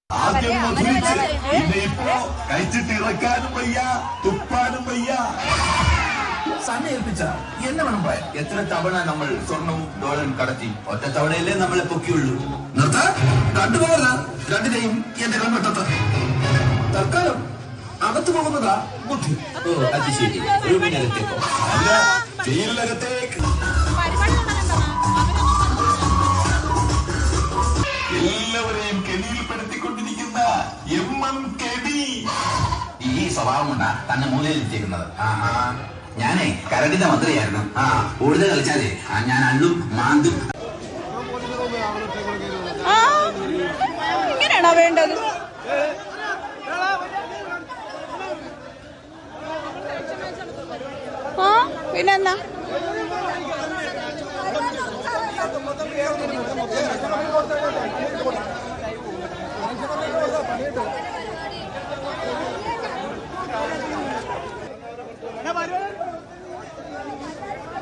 ആദ്യം മധുരിച്ച് പിന്നെ ഇപ്പോ കഴിച്ചിട്ട് ഇറക്കാനും വയ്യ തുപ്പാനും വയ്യ. സമയം ഏൽപ്പിച്ച എന്നെ വേണം പോയ. എത്ര തവണ നമ്മൾ സ്വർണവും ഡോളറും കടത്തി? ഒറ്റ തവണയല്ലേ നമ്മളെ പൊക്കിയുള്ളൂ. നിർത്ത കണ്ടുപോകല രണ്ടിനെയും എന്റെ കൺവട്ടത്ത്. തൽക്കാലം അകത്തു പോകുന്നതാ ബുദ്ധി. ഓ അത് ശരി. റൂമിനകത്തേക്കോ? അല്ല, ജയിലിനകത്തേക്ക്. എല്ലാവരെയും കെണിയിൽപ്പെടുത്തിക്കൊണ്ടിരിക്കുന്ന കെണി. ഈ സ്വഭാവം കൊണ്ടാ തന്നെ മൂലയിൽ എത്തിക്കുന്നത്. ഞാനേ കരടിന്റെ മന്ത്രിയായിരുന്നു. കൂടുതൽ കളിച്ചാലേ ഞാൻ അള്ളും മാന്തും. ഇങ്ങനെയാണോ വേണ്ടത്? പിന്നെന്താ?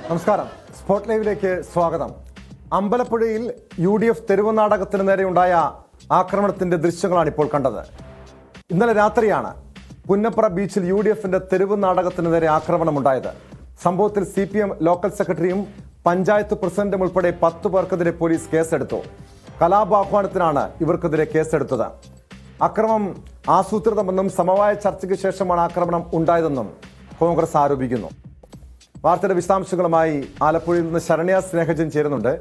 നമസ്കാരം, സ്പോട്ട് ലൈവിലേക്ക് സ്വാഗതം. അമ്പലപ്പുഴയിൽ UDF തെരുവ് നാടകത്തിന് നേരെയുണ്ടായ ആക്രമണത്തിന്റെ ദൃശ്യങ്ങളാണ് ഇപ്പോൾ കണ്ടത്. ഇന്നലെ രാത്രിയാണ് പുന്നപ്ര ബീച്ചിൽ UDFന്റെ തെരുവ് നാടകത്തിന് നേരെ ആക്രമണമുണ്ടായത്. സംഭവത്തിൽ CPM ലോക്കൽ സെക്രട്ടറിയും പഞ്ചായത്ത് പ്രസിഡന്റും ഉൾപ്പെടെ 10 പേർക്കെതിരെ പോലീസ് കേസെടുത്തു. കലാപാഹ്വാനത്തിനാണ് ഇവർക്കെതിരെ കേസെടുത്തത്. അക്രമം ആസൂത്രിതമെന്നും സമവായ ചർച്ചയ്ക്ക് ശേഷമാണ് ആക്രമണം ഉണ്ടായതെന്നും കോൺഗ്രസ് ആരോപിക്കുന്നു. വാർത്തയുടെ വിശദാംശങ്ങളുമായി ആലപ്പുഴയിൽ നിന്ന് ശരണ്യ സ്നേഹജൻ ചേരുന്നുണ്ട്.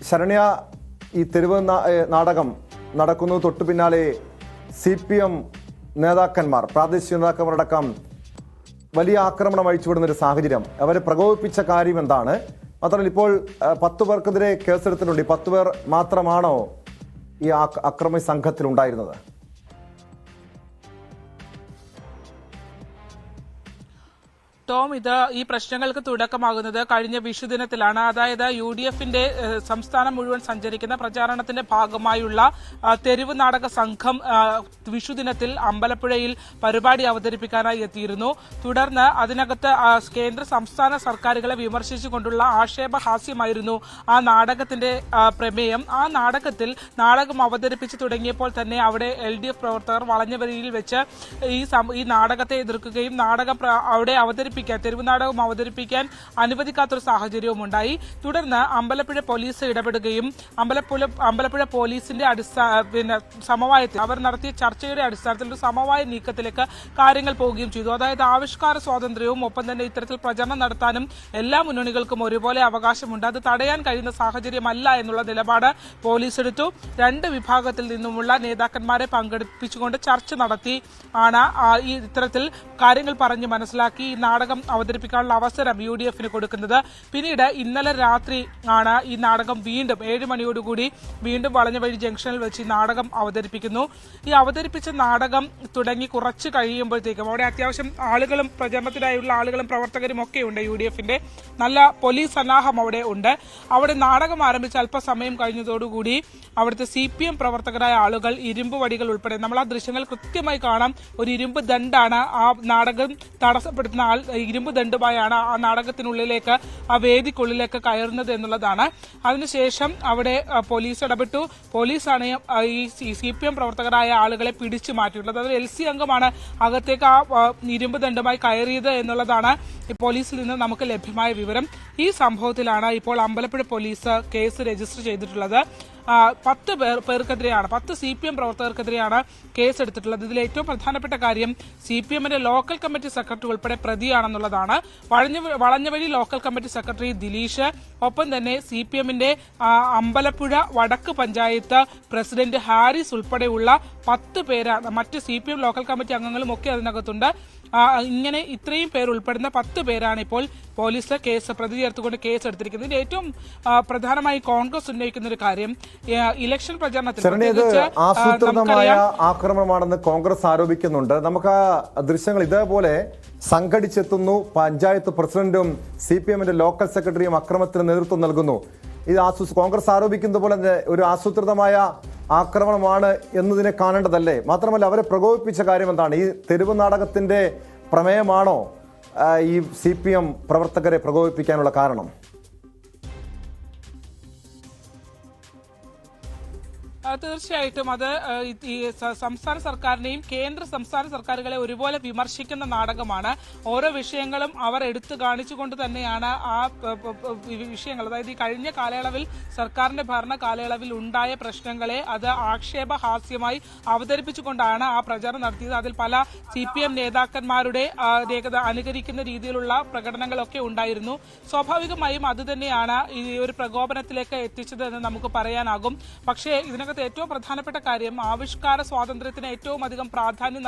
ശരണ്യ, ഈ തെരുവ് നാടകം നടക്കുന്നു തൊട്ടു പിന്നാലെ CPM നേതാക്കന്മാർ, പ്രാദേശിക നേതാക്കന്മാരടക്കം വലിയ ആക്രമണം അഴിച്ചുവിടുന്ന ഒരു സാഹചര്യം. അവരെ പ്രകോപിപ്പിച്ച കാര്യം എന്താണ്? മാത്രമല്ല, ഇപ്പോൾ 10 പേർക്കെതിരെ കേസെടുത്തിട്ടുണ്ട്. 10 പേർ മാത്രമാണോ ഈ അക്രമി സംഘത്തിൽ ഉണ്ടായിരുന്നത്? ടോം, ഈ പ്രശ്നങ്ങൾക്ക് തുടക്കമാകുന്നത് കഴിഞ്ഞ വിഷുദിനത്തിലാണ്. അതായത് UDFന്റെ സംസ്ഥാനം മുഴുവൻ സഞ്ചരിക്കുന്ന പ്രചാരണത്തിന്റെ ഭാഗമായുള്ള തെരുവ് നാടക സംഘം വിഷുദിനത്തിൽ അമ്പലപ്പുഴയിൽ പരിപാടി അവതരിപ്പിക്കാനായി എത്തിയിരുന്നു. തുടർന്ന് അതിനകത്ത് കേന്ദ്ര സംസ്ഥാന സർക്കാരുകളെ വിമർശിച്ചുകൊണ്ടുള്ള ആക്ഷേപഹാസ്യമായിരുന്നു ആ നാടകത്തിന്റെ പ്രമേയം. ആ നാടകത്തിൽ നാടകം അവതരിപ്പിച്ചു തുടങ്ങിയപ്പോൾ തന്നെ അവിടെ LDF പ്രവർത്തകർ വളഞ്ഞവരിയിൽ വെച്ച് ഈ നാടകത്തെ എതിർക്കുകയും നാടകം അവിടെ തെരുവ് നാടകം അവതരിപ്പിക്കാൻ അനുവദിക്കാത്തൊരു സാഹചര്യവും ഉണ്ടായി. തുടർന്ന് അമ്പലപ്പുഴ പോലീസ് ഇടപെടുകയും അമ്പലപ്പുഴ പോലീസിന്റെ സമവായത്തിൽ അവർ നടത്തിയ ചർച്ചയുടെ അടിസ്ഥാനത്തിൽ ഒരു സമവായ നീക്കത്തിലേക്ക് കാര്യങ്ങൾ പോവുകയും ചെയ്തു. അതായത് ആവിഷ്കാര സ്വാതന്ത്ര്യവും ഒപ്പം തന്നെ ഇത്തരത്തിൽ പ്രചരണം നടത്താനും എല്ലാ മുന്നണികൾക്കും ഒരുപോലെ അവകാശമുണ്ട്. അത് തടയാൻ കഴിയുന്ന സാഹചര്യമല്ല എന്നുള്ള നിലപാട് പോലീസ് എടുത്തു. 2 വിഭാഗത്തിൽ നിന്നുമുള്ള നേതാക്കന്മാരെ പങ്കെടുപ്പിച്ചുകൊണ്ട് ചർച്ച നടത്തി ആണ് ഈ ഇത്തരത്തിൽ കാര്യങ്ങൾ പറഞ്ഞ് മനസ്സിലാക്കി ഈ നാടകം അവതരിപ്പിക്കാനുള്ള അവസരം UDFന് കൊടുക്കുന്നത്. പിന്നീട് ഇന്നലെ രാത്രി ആണ് ഈ നാടകം വീണ്ടും 7 മണിയോടുകൂടി വീണ്ടും വളഞ്ഞവഴി ജംഗ്ഷനിൽ വെച്ച് ഈ നാടകം അവതരിപ്പിക്കുന്നു. ഈ അവതരിപ്പിച്ച നാടകം തുടങ്ങി കുറച്ച് കഴിയുമ്പോഴത്തേക്കും അവിടെ അത്യാവശ്യം ആളുകളും പ്രചരണത്തിനായുള്ള ആളുകളും പ്രവർത്തകരും ഒക്കെ ഉണ്ട്. UDFന്റെ നല്ല പോലീസ് സന്നാഹം അവിടെ ഉണ്ട്. അവിടെ നാടകം ആരംഭിച്ച അല്പസമയം കഴിഞ്ഞതോടുകൂടി അവിടുത്തെ CPM പ്രവർത്തകരായ ആളുകൾ ഇരുമ്പ് വടികൾ ഉൾപ്പെടെ, നമ്മൾ ആ ദൃശ്യങ്ങൾ കൃത്യമായി കാണാം, ഒരു ഇരുമ്പ് ദണ്ഡാണ് ആ നാടകം തടസ്സപ്പെടുത്തുന്ന ആൾ ഇരുമ്പ് ദണ്ഡുമായാണ് ആ നാടകത്തിനുള്ളിലേക്ക്, ആ വേദിക്കുള്ളിലേക്ക് കയറുന്നത് എന്നുള്ളതാണ്. അതിനുശേഷം അവിടെ പോലീസ് ഇടപെട്ടു. പോലീസാണ് ഈ CPM പ്രവർത്തകരായ ആളുകളെ പിടിച്ചു മാറ്റിയിട്ടുള്ളത്. അതൊരു LC അംഗമാണ് അകത്തേക്ക് ആ ഇരുമ്പ് ദണ്ഡുമായി കയറിയത് എന്നുള്ളതാണ് പോലീസിൽ നിന്ന് നമുക്ക് ലഭ്യമായ വിവരം. ഈ സംഭവത്തിലാണ് ഇപ്പോൾ അമ്പലപ്പുഴ പോലീസ് കേസ് രജിസ്റ്റർ ചെയ്തിട്ടുള്ളത്. 10 പേർക്കെതിരെയാണ്, 10 CPM പ്രവർത്തകർക്കെതിരെയാണ് കേസെടുത്തിട്ടുള്ളത്. ഇതിൽ ഏറ്റവും പ്രധാനപ്പെട്ട കാര്യം CPMന്റെ ലോക്കൽ കമ്മിറ്റി സെക്രട്ടറി ഉൾപ്പെടെ പ്രതിയാണെന്നുള്ളതാണ്. വളഞ്ഞവഴി ലോക്കൽ കമ്മിറ്റി സെക്രട്ടറി ദിലീഷ്, ഒപ്പം തന്നെ CPMന്റെ അമ്പലപ്പുഴ വടക്ക് പഞ്ചായത്ത് പ്രസിഡന്റ് ഹാരിസ് ഉൾപ്പെടെയുള്ള 10 പേരാണ്. മറ്റ് CPM ലോക്കൽ കമ്മിറ്റി അംഗങ്ങളും ഒക്കെ അതിനകത്തുണ്ട്. ഇങ്ങനെ ഇത്രയും പേർ ഉൾപ്പെടുന്ന 10 പേരാണ് ഇപ്പോൾ പോലീസ് പ്രതി ചേർത്തുകൊണ്ട് കേസെടുത്തിരിക്കുന്നത്. ഇതിൽ ഏറ്റവും പ്രധാനമായി കോൺഗ്രസ് ഉന്നയിക്കുന്ന ഒരു കാര്യം, ഇലക്ഷൻ പ്രചരണത്തിൽ ആസൂത്രിതമായ ആക്രമണമാണെന്ന് കോൺഗ്രസ് ആരോപിക്കുന്നുണ്ട്. നമുക്ക് ആ ദൃശ്യങ്ങൾ ഇതേപോലെ സംഘടിച്ചെത്തുന്നു. പഞ്ചായത്ത് പ്രസിഡന്റും CPMന്റെ ലോക്കൽ സെക്രട്ടറിയും അക്രമത്തിന് നേതൃത്വം നൽകുന്നു. ഇത് കോൺഗ്രസ് ആരോപിക്കുന്നത് പോലെ ഒരു ആസൂത്രിതമായ ആക്രമണമാണ് എന്നതിനെ കാണേണ്ടതല്ലേ? മാത്രമല്ല, അവരെ പ്രകോപിപ്പിച്ച കാര്യം എന്താണ്? ഈ തെരുവ് നാടകത്തിന്റെ പ്രമേയമാണോ ഈ CPM പ്രവർത്തകരെ പ്രകോപിപ്പിക്കാനുള്ള കാരണം? തീർച്ചയായിട്ടും അത് ഈ സംസ്ഥാന സർക്കാരിനെയും കേന്ദ്ര സംസ്ഥാന സർക്കാരുകളെ ഒരുപോലെ വിമർശിക്കുന്ന നാടകമാണ്. ഓരോ വിഷയങ്ങളും അവർ എടുത്തു കാണിച്ചുകൊണ്ട് തന്നെയാണ് ആ വിഷയങ്ങൾ, അതായത് ഈ കഴിഞ്ഞ കാലയളവിൽ സർക്കാരിന്റെ ഭരണ കാലയളവിൽ ഉണ്ടായ പ്രശ്നങ്ങളെ അത് ആക്ഷേപഹാസ്യമായി അവതരിപ്പിച്ചുകൊണ്ടാണ് ആ പ്രചാരണം നടത്തിയത്. അതിൽ പല CPM നേതാക്കന്മാരുടെ അനുകരിക്കുന്ന രീതിയിലുള്ള പ്രകടനങ്ങളൊക്കെ ഉണ്ടായിരുന്നു. സ്വാഭാവികമായും അത് തന്നെയാണ് ഈ ഒരു പ്രകോപനത്തിലേക്ക് എത്തിച്ചത് എന്ന് നമുക്ക് പറയാനാകും. പക്ഷേ ഇതിനകത്ത് ഏറ്റവും പ്രധാനപ്പെട്ട കാര്യം, ആവിഷ്കാര സ്വാതന്ത്ര്യത്തിന് ഏറ്റവും അധികം പ്രാധാന്യം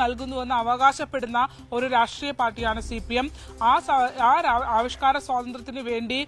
നൽകുന്നുവെന്ന് അവകാശപ്പെടുന്ന ഒരു രാഷ്ട്രീയ പാർട്ടിയാണ് CPM. ആ ആവിഷ്കാര സ്വാതന്ത്ര്യത്തിന് വേണ്ടി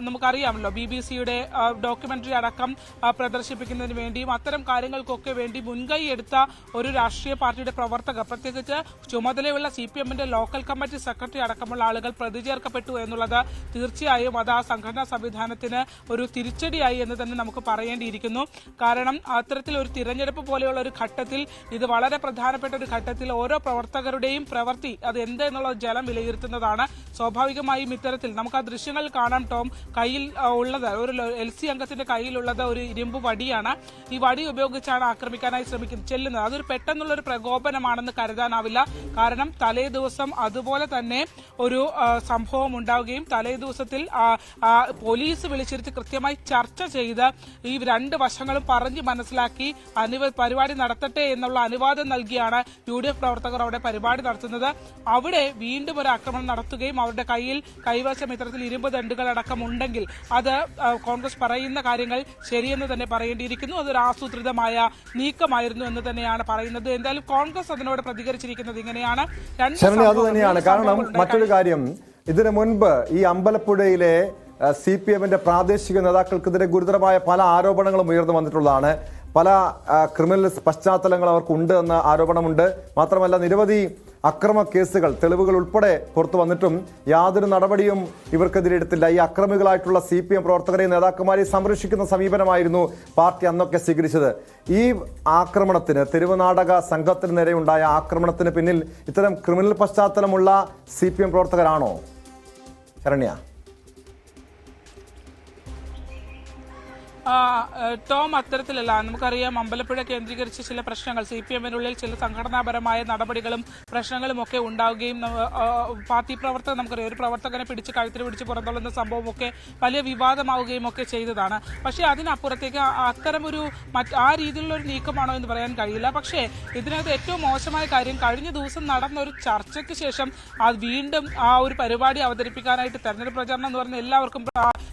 നമുക്കറിയാമല്ലോ, BBC-യുടെ ഡോക്യുമെന്ററി അടക്കം പ്രദർശിപ്പിക്കുന്നതിന് വേണ്ടിയും അത്തരം കാര്യങ്ങൾക്കൊക്കെ വേണ്ടി മുൻകൈ എടുത്ത ഒരു രാഷ്ട്രീയ പാർട്ടിയുടെ പ്രവർത്തകർ, പ്രത്യേകിച്ച് ചുമതലയുള്ള CPM-ന്റെ ലോക്കൽ കമ്മിറ്റി സെക്രട്ടറി അടക്കമുള്ള ആളുകൾ പ്രതി ചേർക്കപ്പെട്ടു എന്നുള്ളത് തീർച്ചയായും അത് ആ സംഘടനാ സംവിധാനത്തിന് ഒരു തിരിച്ചടിയായി എന്ന് തന്നെ നമുക്ക് പറയേണ്ടിയിരിക്കുന്നു. കാരണം അത്തരത്തിൽ ഒരു തിരഞ്ഞെടുപ്പ് പോലെയുള്ള ഒരു ഘട്ടത്തിൽ, ഇത് വളരെ പ്രധാനപ്പെട്ട ഒരു ഘട്ടത്തിൽ ഓരോ പ്രവർത്തകരുടെയും പ്രവൃത്തി അത് എന്തെന്നുള്ള ജലം വിലയിരുത്തുന്നതാണ്. സ്വാഭാവികമായും ഇത്തരത്തിൽ നമുക്ക് ആ ദൃശ്യങ്ങൾ കാണാം. ടോം, കയ്യിൽ ഉള്ളത് ഒരു LC അംഗത്തിന്റെ കയ്യിലുള്ളത് ഒരു ഇരുമ്പ് വടിയാണ്. ഈ വടി ഉപയോഗിച്ചാണ് ആക്രമിക്കാനായി ചെല്ലുന്നത്. അതൊരു പെട്ടെന്നുള്ളൊരു പ്രകോപനമാണെന്ന് കരുതാനാവില്ല. കാരണം തലേ ദിവസം അതുപോലെ തന്നെ ഒരു സംഭവം ഉണ്ടാവുകയും തലേ ദിവസത്തിൽ പോലീസ് വിളിച്ചിരുത്തി കൃത്യമായി ചർച്ച ചെയ്ത് ഈ രണ്ട് വശങ്ങളും പറഞ്ഞ് മനസ്സിലാക്കി പരിപാടി നടത്തട്ടെ എന്നുള്ള അനുവാദം നൽകിയാണ് UDF പ്രവർത്തകർ അവിടെ പരിപാടി നടത്തുന്നത്. അവിടെ വീണ്ടും ഒരു ആക്രമണം നടത്തുകയും അവരുടെ കൈവശം ഇത്തരത്തിൽ ഇരുമ്പ് ദണ്ടുകൾ അടക്കം ഉണ്ടെങ്കിൽ അത് കോൺഗ്രസ് പറയുന്ന കാര്യങ്ങൾ ശരിയെന്ന് തന്നെ പറയേണ്ടിയിരിക്കുന്നു. അതൊരു ആസൂത്രിതമായ നീക്കമായിരുന്നു എന്ന് തന്നെയാണ് പറയുന്നത്. എന്തായാലും കോൺഗ്രസ് അതിനോട് പ്രതികരിച്ചിരിക്കുന്നത് ഇങ്ങനെയാണ്. അത് തന്നെയാണ്. കാരണം മറ്റൊരു കാര്യം, ഇതിനു മുൻപ് ഈ അമ്പലപ്പുഴയിലെ CPM-ന്റെ പ്രാദേശിക നേതാക്കൾക്കെതിരെ ഗുരുതരമായ പല ആരോപണങ്ങളും ഉയർന്നു വന്നിട്ടുള്ളതാണ്. പല ക്രിമിനൽ പശ്ചാത്തലങ്ങൾ അവർക്കുണ്ട് എന്ന ആരോപണമുണ്ട്. മാത്രമല്ല നിരവധി അക്രമ കേസുകൾ, തെളിവുകൾ ഉൾപ്പെടെ പുറത്തു വന്നിട്ടും യാതൊരു നടപടിയും ഇവർക്കെതിരെ എടുത്തില്ല. ഈ അക്രമികളായിട്ടുള്ള CPM പ്രവർത്തകരെയും നേതാക്കന്മാരെയും സംരക്ഷിക്കുന്ന സമീപനമായിരുന്നു പാർട്ടി അന്നൊക്കെ സ്വീകരിച്ചത്. ഈ ആക്രമണത്തിന്, തെരുവ് നാടക സംഘത്തിന് നേരെ ഉണ്ടായ ആക്രമണത്തിന് പിന്നിൽ ഇത്തരം ക്രിമിനൽ പശ്ചാത്തലമുള്ള CPM പ്രവർത്തകരാണോ ശരണ്യ? ടോം, അത്തരത്തിലല്ല. നമുക്കറിയാം, അമ്പലപ്പുഴ കേന്ദ്രീകരിച്ച് ചില പ്രശ്നങ്ങൾ, CPM-നുള്ളിൽ ചില സംഘടനാപരമായ നടപടികളും പ്രശ്നങ്ങളും ഒക്കെ ഉണ്ടാവുകയും പാർട്ടി പ്രവർത്തകർ, നമുക്കറിയാം, ഒരു പ്രവർത്തകനെ പിടിച്ച് കഴുത്തിൽ പിടിച്ച് പുറന്തള്ളുന്ന സംഭവമൊക്കെ വലിയ വിവാദമാവുകയും ഒക്കെ ചെയ്തതാണ്. പക്ഷേ അതിനപ്പുറത്തേക്ക് അത്തരമൊരു ആ രീതിയിലുള്ള ഒരു നീക്കമാണോ എന്ന് പറയാൻ കഴിയില്ല. പക്ഷേ ഇതിനകത്ത് ഏറ്റവും മോശമായ കാര്യം, കഴിഞ്ഞ ദിവസം നടന്ന ഒരു ചർച്ചയ്ക്ക് ശേഷം അത് വീണ്ടും ആ ഒരു പരിപാടി അവതരിപ്പിക്കാനായിട്ട്, തെരഞ്ഞെടുപ്പ് പ്രചാരണം എന്ന് പറഞ്ഞാൽ എല്ലാവർക്കും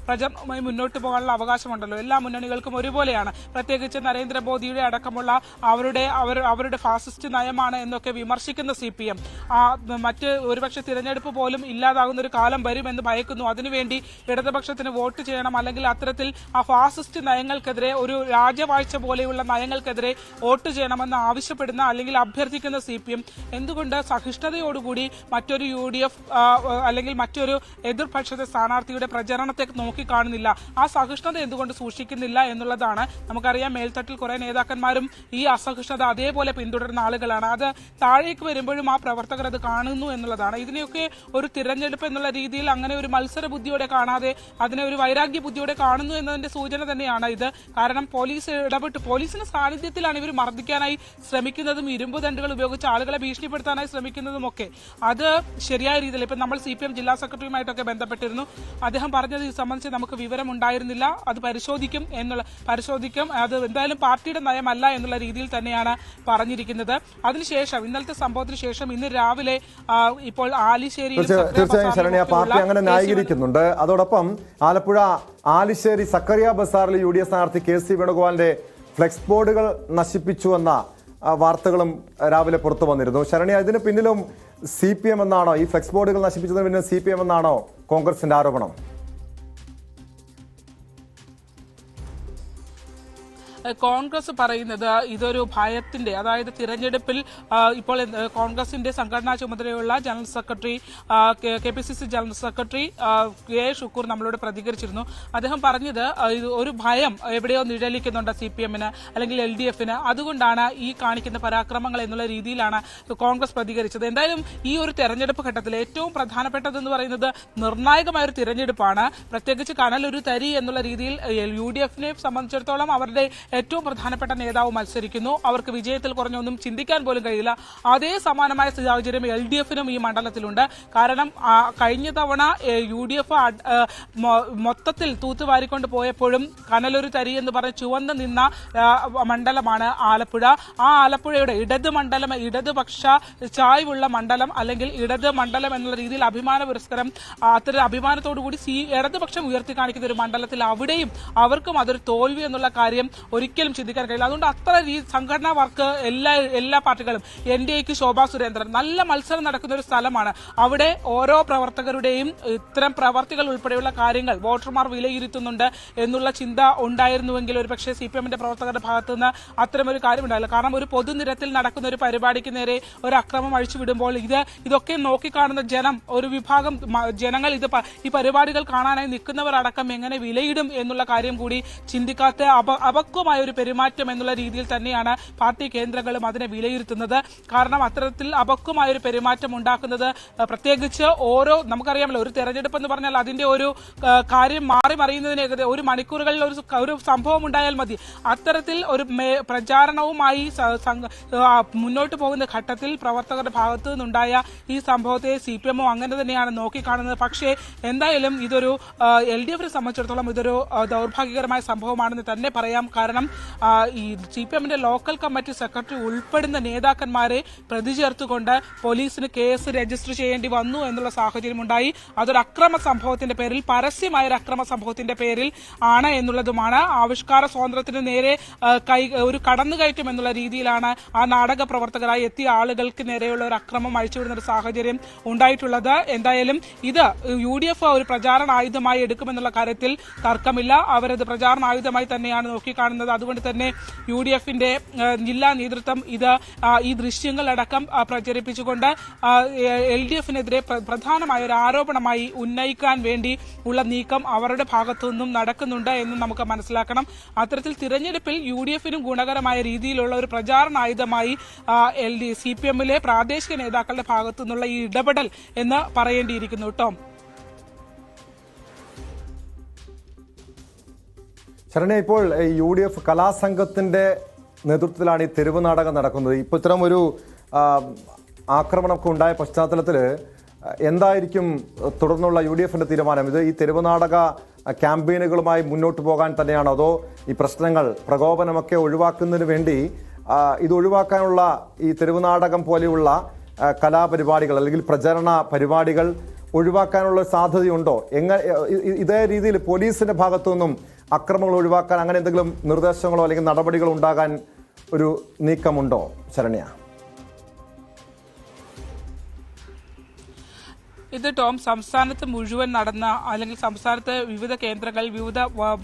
പ്രചാരണമായി മുന്നോട്ട് പോകാനുള്ള അവകാശമുണ്ടല്ലോ. എല്ലാ മുന്നണികൾക്കും ഒരുപോലെയാണ്. പ്രത്യേകിച്ച് നരേന്ദ്രമോദിയുടെ അടക്കമുള്ള അവരുടെ ഫാസിസ്റ്റ് നയമാണ് എന്നൊക്കെ വിമർശിക്കുന്ന CPM മറ്റ് ഒരുപക്ഷെ തിരഞ്ഞെടുപ്പ് പോലും ഇല്ലാതാകുന്ന ഒരു കാലം വരുമെന്ന് ഭയക്കുന്നു. അതിനുവേണ്ടി ഇടതുപക്ഷത്തിന് വോട്ട് ചെയ്യണം, അല്ലെങ്കിൽ അത്തരത്തിൽ ആ ഫാസിസ്റ്റ് നയങ്ങൾക്കെതിരെ, ഒരു രാജവാഴ്ച പോലെയുള്ള നയങ്ങൾക്കെതിരെ വോട്ട് ചെയ്യണമെന്ന് ആവശ്യപ്പെടുന്ന അല്ലെങ്കിൽ അഭ്യർത്ഥിക്കുന്ന CPM എന്തുകൊണ്ട് സഹിഷ്ണുതയോടുകൂടി മറ്റൊരു UDF അല്ലെങ്കിൽ മറ്റൊരു എതിർപക്ഷത്തെ സ്ഥാനാർത്ഥിയുടെ പ്രചരണത്തെ നോക്കിക്കാണുന്നില്ല? ആ സഹിഷ്ണുത എന്തുകൊണ്ട് സൂക്ഷിക്കുന്നില്ല എന്നുള്ളതാണ്. നമുക്കറിയാം, മേൽത്തട്ടിൽ കുറെ നേതാക്കന്മാരും ഈ അസഹിഷ്ണുത അതേപോലെ പിന്തുടരുന്ന ആളുകളാണ്. അത് താഴേക്ക് വരുമ്പോഴും ആ പ്രവർത്തകർ അത് കാണുന്നു എന്നുള്ളതാണ്. ഇതിനെയൊക്കെ ഒരു തിരഞ്ഞെടുപ്പ് എന്നുള്ള രീതിയിൽ അങ്ങനെ ഒരു മത്സര ബുദ്ധിയോടെ കാണാതെ അതിനെ ഒരു വൈരാഗ്യ ബുദ്ധിയോടെ കാണുന്നു എന്നതിന്റെ സൂചന തന്നെയാണ് ഇത്. കാരണം പോലീസ് ഇടപെട്ട്, പോലീസിന്റെ സാന്നിധ്യത്തിലാണ് ഇവർ മർദ്ദിക്കാനായി ശ്രമിക്കുന്നതും ഇരുമ്പ് ദണ്ടുകൾ ഉപയോഗിച്ച് ആളുകളെ ഭീഷണിപ്പെടുത്താനായി ശ്രമിക്കുന്നതും ഒക്കെ. അത് ശരിയായ രീതിയിൽ, ഇപ്പം നമ്മൾ CPM ജില്ലാ സെക്രട്ടറിയുമായിട്ടൊക്കെ ബന്ധപ്പെട്ടിരുന്നു. അദ്ദേഹം പറഞ്ഞത് ഇത് സംബന്ധിച്ച് നമുക്ക് വിവരം ഉണ്ടായിരുന്നില്ല, അത് പരിശോധിക്കും, അത് എന്തായാലും പാർട്ടിയുടെ നയമല്ല എന്നുള്ള രീതിയിൽ തന്നെയാണ് പറഞ്ഞിരിക്കുന്നത്. അതിനുശേഷം, ഇന്നലത്തെ സംഭവത്തിന് ശേഷം ഇന്ന് രാവിലെ ഇപ്പോൾ ആലിശ്ശേരിയിൽ തീർച്ചയായും ശരണ്യ പാർട്ടി അങ്ങനെ ന്യായീകരിക്കുന്നുണ്ട്. അതോടൊപ്പം ആലപ്പുഴ ആലിശ്ശേരി സക്കറിയ ബസാറിലെ UDF സ്ഥാനാർത്ഥി KC വേണുഗോപാലിന്റെ ഫ്ലെക്സ് ബോർഡുകൾ നശിപ്പിച്ചുവെന്ന വാർത്തകളും രാവിലെ പുറത്തു വന്നിരുന്നു. ശരണ്യ, ഇതിന് പിന്നിലും CPM എന്നാണോ, ഈ ഫ്ലെക്സ് ബോർഡുകൾ നശിപ്പിച്ചതിന് പിന്നിലും CPM എന്നാണോ കോൺഗ്രസിന്റെ ആരോപണം? കോൺഗ്രസ് പറയുന്നത് ഇതൊരു ഭയത്തിന്റെ, അതായത് തിരഞ്ഞെടുപ്പിൽ ഇപ്പോൾ കോൺഗ്രസിന്റെ സംഘടനാ ചുമതലയുള്ള general secretary KPCC general secretary K Shukkur നമ്മളോട് പ്രതികരിച്ചിരുന്നു. അദ്ദേഹം പറഞ്ഞത് ഇത് ഒരു ഭയം എവിടെയോ നിഴലിക്കുന്നുണ്ട് CPM-ന് അല്ലെങ്കിൽ LDF-ന്, അതുകൊണ്ടാണ് ഈ കാണിക്കുന്ന പരാക്രമങ്ങൾ എന്നുള്ള രീതിയിലാണ് കോൺഗ്രസ് പ്രതികരിച്ചത്. എന്തായാലും ഈ ഒരു തെരഞ്ഞെടുപ്പ് ഘട്ടത്തിൽ ഏറ്റവും പ്രധാനപ്പെട്ടതെന്ന് പറയുന്നത് നിർണായകമായ ഒരു തിരഞ്ഞെടുപ്പാണ്. പ്രത്യേകിച്ച് കനലൊരു തരി എന്നുള്ള രീതിയിൽ UDF-നെ സംബന്ധിച്ചിടത്തോളം അവരുടെ ഏറ്റവും പ്രധാനപ്പെട്ട നേതാവ് മത്സരിക്കുന്നു. അവർക്ക് വിജയത്തിൽ കുറഞ്ഞൊന്നും ചിന്തിക്കാൻ പോലും കഴിയില്ല. അതേ സമാനമായ സാഹചര്യം LDF-നും ഈ മണ്ഡലത്തിലുണ്ട്. കാരണം കഴിഞ്ഞ തവണ UDF മൊത്തത്തിൽ തൂത്തുവാരിക്കൊണ്ട് പോയപ്പോഴും കനലൊരു തരി എന്ന് പറഞ്ഞ് ചുവന്ന് നിന്ന മണ്ഡലമാണ് ആലപ്പുഴ. ആ ആലപ്പുഴയുടെ ഇടതുപക്ഷ ചായ്വുള്ള മണ്ഡലം അല്ലെങ്കിൽ ഇടത് മണ്ഡലം എന്നുള്ള രീതിയിൽ അഭിമാന പുരസ്കാരം അത്തരം അഭിമാനത്തോടുകൂടി ഇടതുപക്ഷം ഉയർത്തി കാണിക്കുന്ന ഒരു മണ്ഡലത്തിൽ അവിടെയും അവർക്കും അതൊരു തോൽവി എന്നുള്ള കാര്യം ഒരിക്കലും ചിന്തിക്കാൻ കഴിയില്ല. അതുകൊണ്ട് അത്ര സംഘടനാ വർക്ക് എല്ലാ പാർട്ടികളും NDAക്ക് ശോഭാ സുരേന്ദ്രൻ നല്ല മത്സരം നടക്കുന്ന ഒരു സ്ഥലമാണ്. അവിടെ ഓരോ പ്രവർത്തകരുടെയും ഇത്തരം പ്രവർത്തികൾ ഉൾപ്പെടെയുള്ള കാര്യങ്ങൾ വോട്ടർമാർ വിലയിരുത്തുന്നുണ്ട് എന്നുള്ള ചിന്ത ഉണ്ടായിരുന്നുവെങ്കിൽ ഒരുപക്ഷെ CPM-ന്റെ പ്രവർത്തകരുടെ ഭാഗത്തുനിന്ന് അത്തരമൊരു കാര്യം ഉണ്ടാവില്ല. കാരണം ഒരു പൊതുനിരത്തിൽ നടക്കുന്ന ഒരു പരിപാടിക്ക് നേരെ ഒരു അക്രമം അഴിച്ചുവിടുമ്പോൾ ഇതൊക്കെ നോക്കിക്കാണുന്ന ജനം, ഒരു വിഭാഗം ജനങ്ങൾ ഈ പരിപാടികൾ കാണാനായി നിൽക്കുന്നവരടക്കം എങ്ങനെ വിലയിടും എന്നുള്ള കാര്യം കൂടി ചിന്തിക്കാത്ത അപക്വമായ ഒരു പെരുമാറ്റം എന്നുള്ള രീതിയിൽ തന്നെയാണ് പാർട്ടി കേന്ദ്രങ്ങളും അതിനെ വിലയിരുത്തുന്നത്. കാരണം അത്തരത്തിൽ അപക്വമായ ഒരു പെരുമാറ്റം ഉണ്ടാക്കുന്നത് പ്രത്യേകിച്ച് നമുക്കറിയാമല്ലോ, ഒരു തെരഞ്ഞെടുപ്പ് എന്ന് പറഞ്ഞാൽ അതിന്റെ ഒരു കാര്യം മാറി മറിയുന്നതിന് ഒരു മണിക്കൂറുകളിൽ ഒരു സംഭവം ഉണ്ടായാൽ മതി. അത്തരത്തിൽ ഒരു പ്രചാരണവുമായി മുന്നോട്ട് പോകുന്ന ഘട്ടത്തിൽ പ്രവർത്തകരുടെ ഭാഗത്തു നിന്നുണ്ടായ ഈ സംഭവത്തെ CPM അങ്ങനെ തന്നെയാണ് നോക്കിക്കാണുന്നത്. പക്ഷേ എന്തായാലും ഇതൊരു LDF-നെ സംബന്ധിച്ചിടത്തോളം ഇതൊരു ദൗർഭാഗ്യകരമായ സംഭവമാണെന്ന് തന്നെ പറയാം. കാരണം ഈ CPM-ന്റെ ലോക്കൽ കമ്മിറ്റി സെക്രട്ടറി ഉൾപ്പെടുന്ന നേതാക്കന്മാരെ പ്രതി ചേർത്തുകൊണ്ട് പോലീസിന് കേസ് രജിസ്റ്റർ ചെയ്യേണ്ടി വന്നു എന്നുള്ള സാഹചര്യം ഉണ്ടായി. അതൊരു അക്രമ സംഭവത്തിന്റെ പേരിൽ, പരസ്യമായ ഒരു അക്രമ സംഭവത്തിന്റെ പേരിൽ ആണ് എന്നുള്ളതുമാണ്. ആവിഷ്കാര സ്വാതന്ത്ര്യത്തിന് നേരെ ഒരു കടന്നുകയറ്റം എന്നുള്ള രീതിയിലാണ് ആ നാടക പ്രവർത്തകരായി എത്തിയ ആളുകൾക്ക് നേരെയുള്ള ഒരു അക്രമം അഴിച്ചുവിടുന്ന ഒരു സാഹചര്യം ഉണ്ടായിട്ടുള്ളത്. എന്തായാലും ഇത് UDF ഒരു പ്രചാരണ ആയുധമായി എടുക്കുമെന്നുള്ള കാര്യത്തിൽ തർക്കമില്ല. അവരത് പ്രചാരണ ആയുധമായി തന്നെയാണ് നോക്കിക്കാണുന്നത്. അതുകൊണ്ട് തന്നെ UDF-ന്റെ ജില്ലാ നേതൃത്വം ഈ ദൃശ്യങ്ങളടക്കം പ്രചരിപ്പിച്ചുകൊണ്ട് LDF-നെതിരെ പ്രധാനമായ ഒരു ആരോപണമായി ഉന്നയിക്കാൻ വേണ്ടി ഉള്ള നീക്കം അവരുടെ ഭാഗത്തു നിന്നും നടക്കുന്നുണ്ട് എന്ന് നമുക്ക് മനസ്സിലാക്കണം. അത്തരത്തിൽ തിരഞ്ഞെടുപ്പിൽ UDF-നും ഗുണകരമായ രീതിയിലുള്ള ഒരു പ്രചാരണ ആയുധമായി CPM-ലെ പ്രാദേശിക നേതാക്കളുടെ ഭാഗത്തു നിന്നുള്ള ഈ ഇടപെടൽ എന്ന് പറയേണ്ടിയിരിക്കുന്നു. ടോം, ശരണ്യ, ഇപ്പോൾ UDF കലാസംഘത്തിന്റെ നേതൃത്വത്തിലാണ് ഈ തെരുവ് നാടകം നടക്കുന്നത്. ഇപ്പോൾ ഇത്തരം ഒരു ആക്രമണമൊക്കെ ഉണ്ടായ പശ്ചാത്തലത്തിൽ എന്തായിരിക്കും തുടർന്നുള്ള UDF-ന്റെ തീരുമാനം? ഇത് ഈ തെരുവ് നാടക ക്യാമ്പയിനുകളുമായി മുന്നോട്ട് പോകാൻ തന്നെയാണോ, അതോ ഈ പ്രശ്നങ്ങൾ, പ്രകോപനമൊക്കെ ഒഴിവാക്കുന്നതിന് വേണ്ടി ഇത് ഒഴിവാക്കാനുള്ള ഈ തെരുവ് നാടകം പോലെയുള്ള കലാപരിപാടികൾ അല്ലെങ്കിൽ പ്രചരണ പരിപാടികൾ ഒഴിവാക്കാനുള്ള സാധ്യതയുണ്ടോ? ഇതേ രീതിയിൽ പോലീസിന്റെ ഭാഗത്തു നിന്നും അക്രമങ്ങൾ ഒഴിവാക്കാൻ അങ്ങനെ എന്തെങ്കിലും നിർദ്ദേശങ്ങളോ അല്ലെങ്കിൽ നടപടികളോ ഉണ്ടാകാൻ ഒരു നീക്കമുണ്ടോ ശരണ്യ? ഇത് ടോം, സംസ്ഥാനത്ത് മുഴുവൻ നടന്ന അല്ലെങ്കിൽ സംസ്ഥാനത്ത് വിവിധ കേന്ദ്രങ്ങൾ, വിവിധ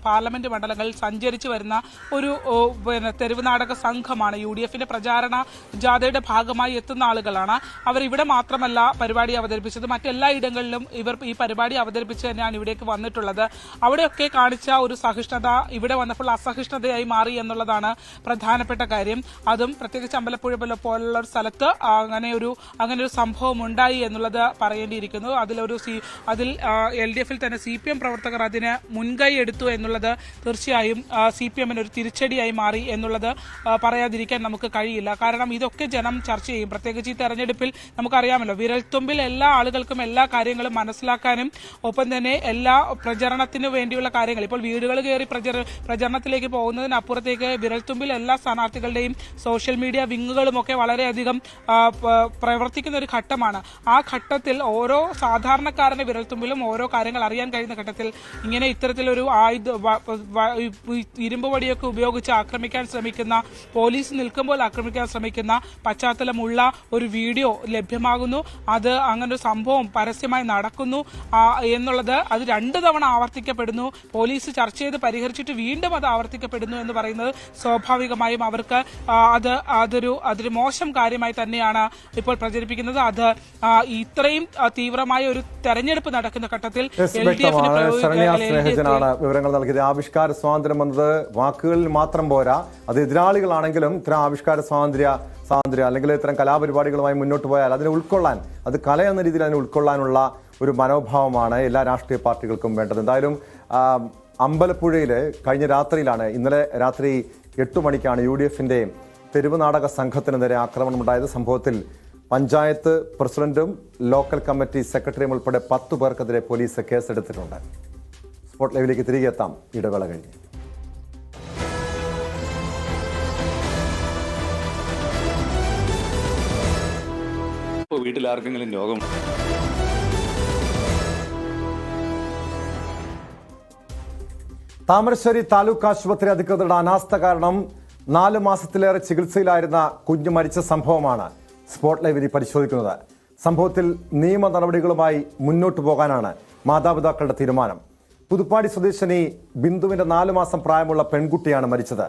പാർലമെന്റ് മണ്ഡലങ്ങളിൽ സഞ്ചരിച്ചു വരുന്ന ഒരു തെരുവ് നാടക സംഘമാണ്. UDF-ന്റെ പ്രചാരണ ജാഥയുടെ ഭാഗമായി എത്തുന്ന ആളുകളാണ്. അവർ ഇവിടെ മാത്രമല്ല പരിപാടി അവതരിപ്പിച്ചത്, മറ്റെല്ലാ ഇടങ്ങളിലും ഇവർ ഈ പരിപാടി അവതരിപ്പിച്ച് തന്നെയാണ് ഇവിടേക്ക് വന്നിട്ടുള്ളത്. അവിടെയൊക്കെ കാണിച്ച ഒരു സഹിഷ്ണുത ഇവിടെ വന്നപ്പോൾ അസഹിഷ്ണുതയായി മാറി എന്നുള്ളതാണ് പ്രധാനപ്പെട്ട കാര്യം. അതും പ്രത്യേകിച്ച് അമ്പലപ്പുഴ പോലുള്ള ഒരു സ്ഥലത്ത് അങ്ങനെ ഒരു സംഭവം ഉണ്ടായി എന്നുള്ളത് പറയേണ്ടിയിരിക്കുന്നു. അതിൽ LDF-ൽ തന്നെ CPM പ്രവർത്തകർ അതിന് മുൻകൈ എടുത്തു എന്നുള്ളത് തീർച്ചയായും CPM-ന് ഒരു തിരിച്ചടിയായി മാറി എന്നുള്ളത് പറയാതിരിക്കാൻ നമുക്ക് കഴിയില്ല. കാരണം ഇതൊക്കെ ജനം ചർച്ച ചെയ്യും. പ്രത്യേകിച്ച് ഈ തെരഞ്ഞെടുപ്പിൽ നമുക്കറിയാമല്ലോ, വിരൽത്തുമ്പിൽ എല്ലാ ആളുകൾക്കും എല്ലാ കാര്യങ്ങളും മനസ്സിലാക്കാനും ഒപ്പം തന്നെ എല്ലാ പ്രചരണത്തിന് വേണ്ടിയുള്ള കാര്യങ്ങൾ, ഇപ്പോൾ വീടുകൾ കയറി പ്രചരണത്തിലേക്ക് പോകുന്നതിനപ്പുറത്തേക്ക് വിരൽത്തുമ്പിൽ എല്ലാ സ്ഥാനാർത്ഥികളുടെയും സോഷ്യൽ മീഡിയ വിങ്ങുകളുമൊക്കെ വളരെയധികം പ്രവർത്തിക്കുന്ന ഒരു ഘട്ടമാണ്. ആ ഘട്ടത്തിൽ ഓരോ സാധാരണക്കാരന്റെ വിരൽത്തുമ്പിലും ഓരോ കാര്യങ്ങൾ അറിയാൻ കഴിയുന്ന ഘട്ടത്തിൽ ഇങ്ങനെ ഇത്തരത്തിലൊരു ഇരുമ്പ് വടിയൊക്കെ ഉപയോഗിച്ച് ആക്രമിക്കാൻ ശ്രമിക്കുന്ന, പോലീസ് നിൽക്കുമ്പോൾ ആക്രമിക്കാൻ ശ്രമിക്കുന്ന പശ്ചാത്തലമുള്ള ഒരു വീഡിയോ ലഭ്യമാകുന്നു. അത് അങ്ങനെ ഒരു സംഭവം പരസ്യമായി നടക്കുന്നു എന്നുള്ളത് അത് 2 തവണ ആവർത്തിക്കപ്പെടുന്നു. പോലീസ് ചർച്ച ചെയ്ത് പരിഹരിച്ചിട്ട് വീണ്ടും അത് ആവർത്തിക്കപ്പെടുന്നു എന്ന് പറയുന്നത് സ്വാഭാവികമായും അവർക്ക് അതൊരു മോശം കാര്യമായി തന്നെയാണ് ഇപ്പോൾ പ്രചരിപ്പിക്കുന്നത്. അത് ഇത്രയും തീവ്രമായ ഒരു തെരഞ്ഞെടുപ്പ് നടക്കുന്ന ഘട്ടത്തിൽ വിവരങ്ങൾ നൽകിയത്. ആവിഷ്കാര സ്വാതന്ത്ര്യം എന്നത് വാക്കുകളിൽ മാത്രം പോരാ, അത് എതിരാളികളാണെങ്കിലും ഇത്തരം ആവിഷ്കാര സ്വാതന്ത്ര്യം അല്ലെങ്കിൽ ഇത്തരം കലാപരിപാടികളുമായി മുന്നോട്ട് പോയാൽ അതിനെ ഉൾക്കൊള്ളാൻ, അത് കല എന്ന രീതിയിൽ അതിനെ ഉൾക്കൊള്ളാനുള്ള ഒരു മനോഭാവമാണ് എല്ലാ രാഷ്ട്രീയ പാർട്ടികൾക്കും വേണ്ടത്. എന്തായാലും അമ്പലപ്പുഴയിൽ കഴിഞ്ഞ രാത്രിയിലാണ്, ഇന്നലെ രാത്രി 8 മണിക്കാണ് UDFന്റെ തെരുവ് നാടക സംഘത്തിന് നേരെ ആക്രമണമുണ്ടായത്. സംഭവത്തിൽ പഞ്ചായത്ത് പ്രസിഡന്റും ലോക്കൽ കമ്മിറ്റി സെക്രട്ടറിയും ഉൾപ്പെടെ 10 പേർക്കെതിരെ പോലീസ് കേസെടുത്തിട്ടുണ്ട്. സ്പോട്ട് ലൈവിലേക്ക് തിരികെ എത്താം ഇടവേള കഴിഞ്ഞ്. വീട്ടിൽ ആർക്കെങ്കിലും രോഗം താമരശ്ശേരി താലൂക്ക് ആശുപത്രി അധികൃതരുടെ അനാസ്ഥ കാരണം 4 മാസത്തിലേറെ ചികിത്സയിലായിരുന്ന കുഞ്ഞ് മരിച്ച സംഭവമാണ് സ്പോട്ട് ലൈവ് പരിശോധിക്കുന്നത്. സംഭവത്തിൽ നിയമ നടപടികളുമായി മുന്നോട്ടു പോകാനാണ് മാതാപിതാക്കളുടെ തീരുമാനം. പുതുപ്പാടി സ്വദേശിനി ബിന്ദുവിന്റെ 4 മാസം പ്രായമുള്ള പെൺകുട്ടിയാണ് മരിച്ചത്.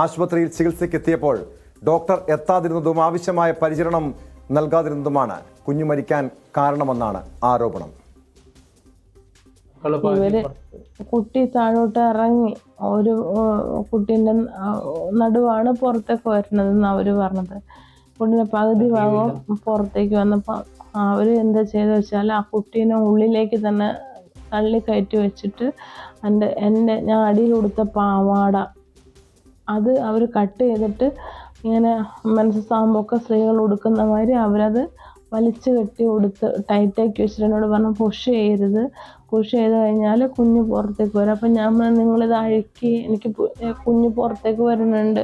ആശുപത്രിയിൽ ചികിത്സയ്ക്ക് എത്തിയപ്പോൾ ഡോക്ടർ എത്താതിരുന്നതും ആവശ്യമായ പരിചരണം നൽകാതിരുന്നതുമാണ് കുഞ്ഞു മരിക്കാൻ കാരണമെന്നാണ് ആരോപണം. ഇവര് കുട്ടി താഴോട്ട് ഇറങ്ങി, ഒരു കുട്ടീന്റെ നടുവാണ് പുറത്തേക്ക് വരുന്നതെന്ന് അവര് പറഞ്ഞത്. കുട്ടീന്റെ പകുതി ഭാഗം പുറത്തേക്ക് വന്നപ്പോ അവര് എന്താ ചെയ്ത വെച്ചാൽ ആ കുട്ടീനെ ഉള്ളിലേക്ക് തന്നെ തള്ളി കയറ്റി വെച്ചിട്ട് ഞാൻ അടിയിൽ കൊടുത്ത പാവാട അത് അവർ കട്ട് ചെയ്തിട്ട് ഇങ്ങനെ മനസ്സാകുമ്പോഴൊക്കെ സ്ത്രീകൾ ഉടുക്കുന്ന മാതിരി അവരത് വലിച്ചു കെട്ടി കൊടുത്ത് ടൈറ്റാക്കി വെച്ചിട്ട് എന്നോട് പറഞ്ഞു പുഷ് ചെയ്യരുത്, പുഷ് ചെയ്ത് കഴിഞ്ഞാൽ കുഞ്ഞ് പുറത്തേക്ക് വരും. അപ്പം ഞാൻ നിങ്ങളിത് അഴിക്കി, എനിക്ക് കുഞ്ഞ് പുറത്തേക്ക് വരുന്നുണ്ട്,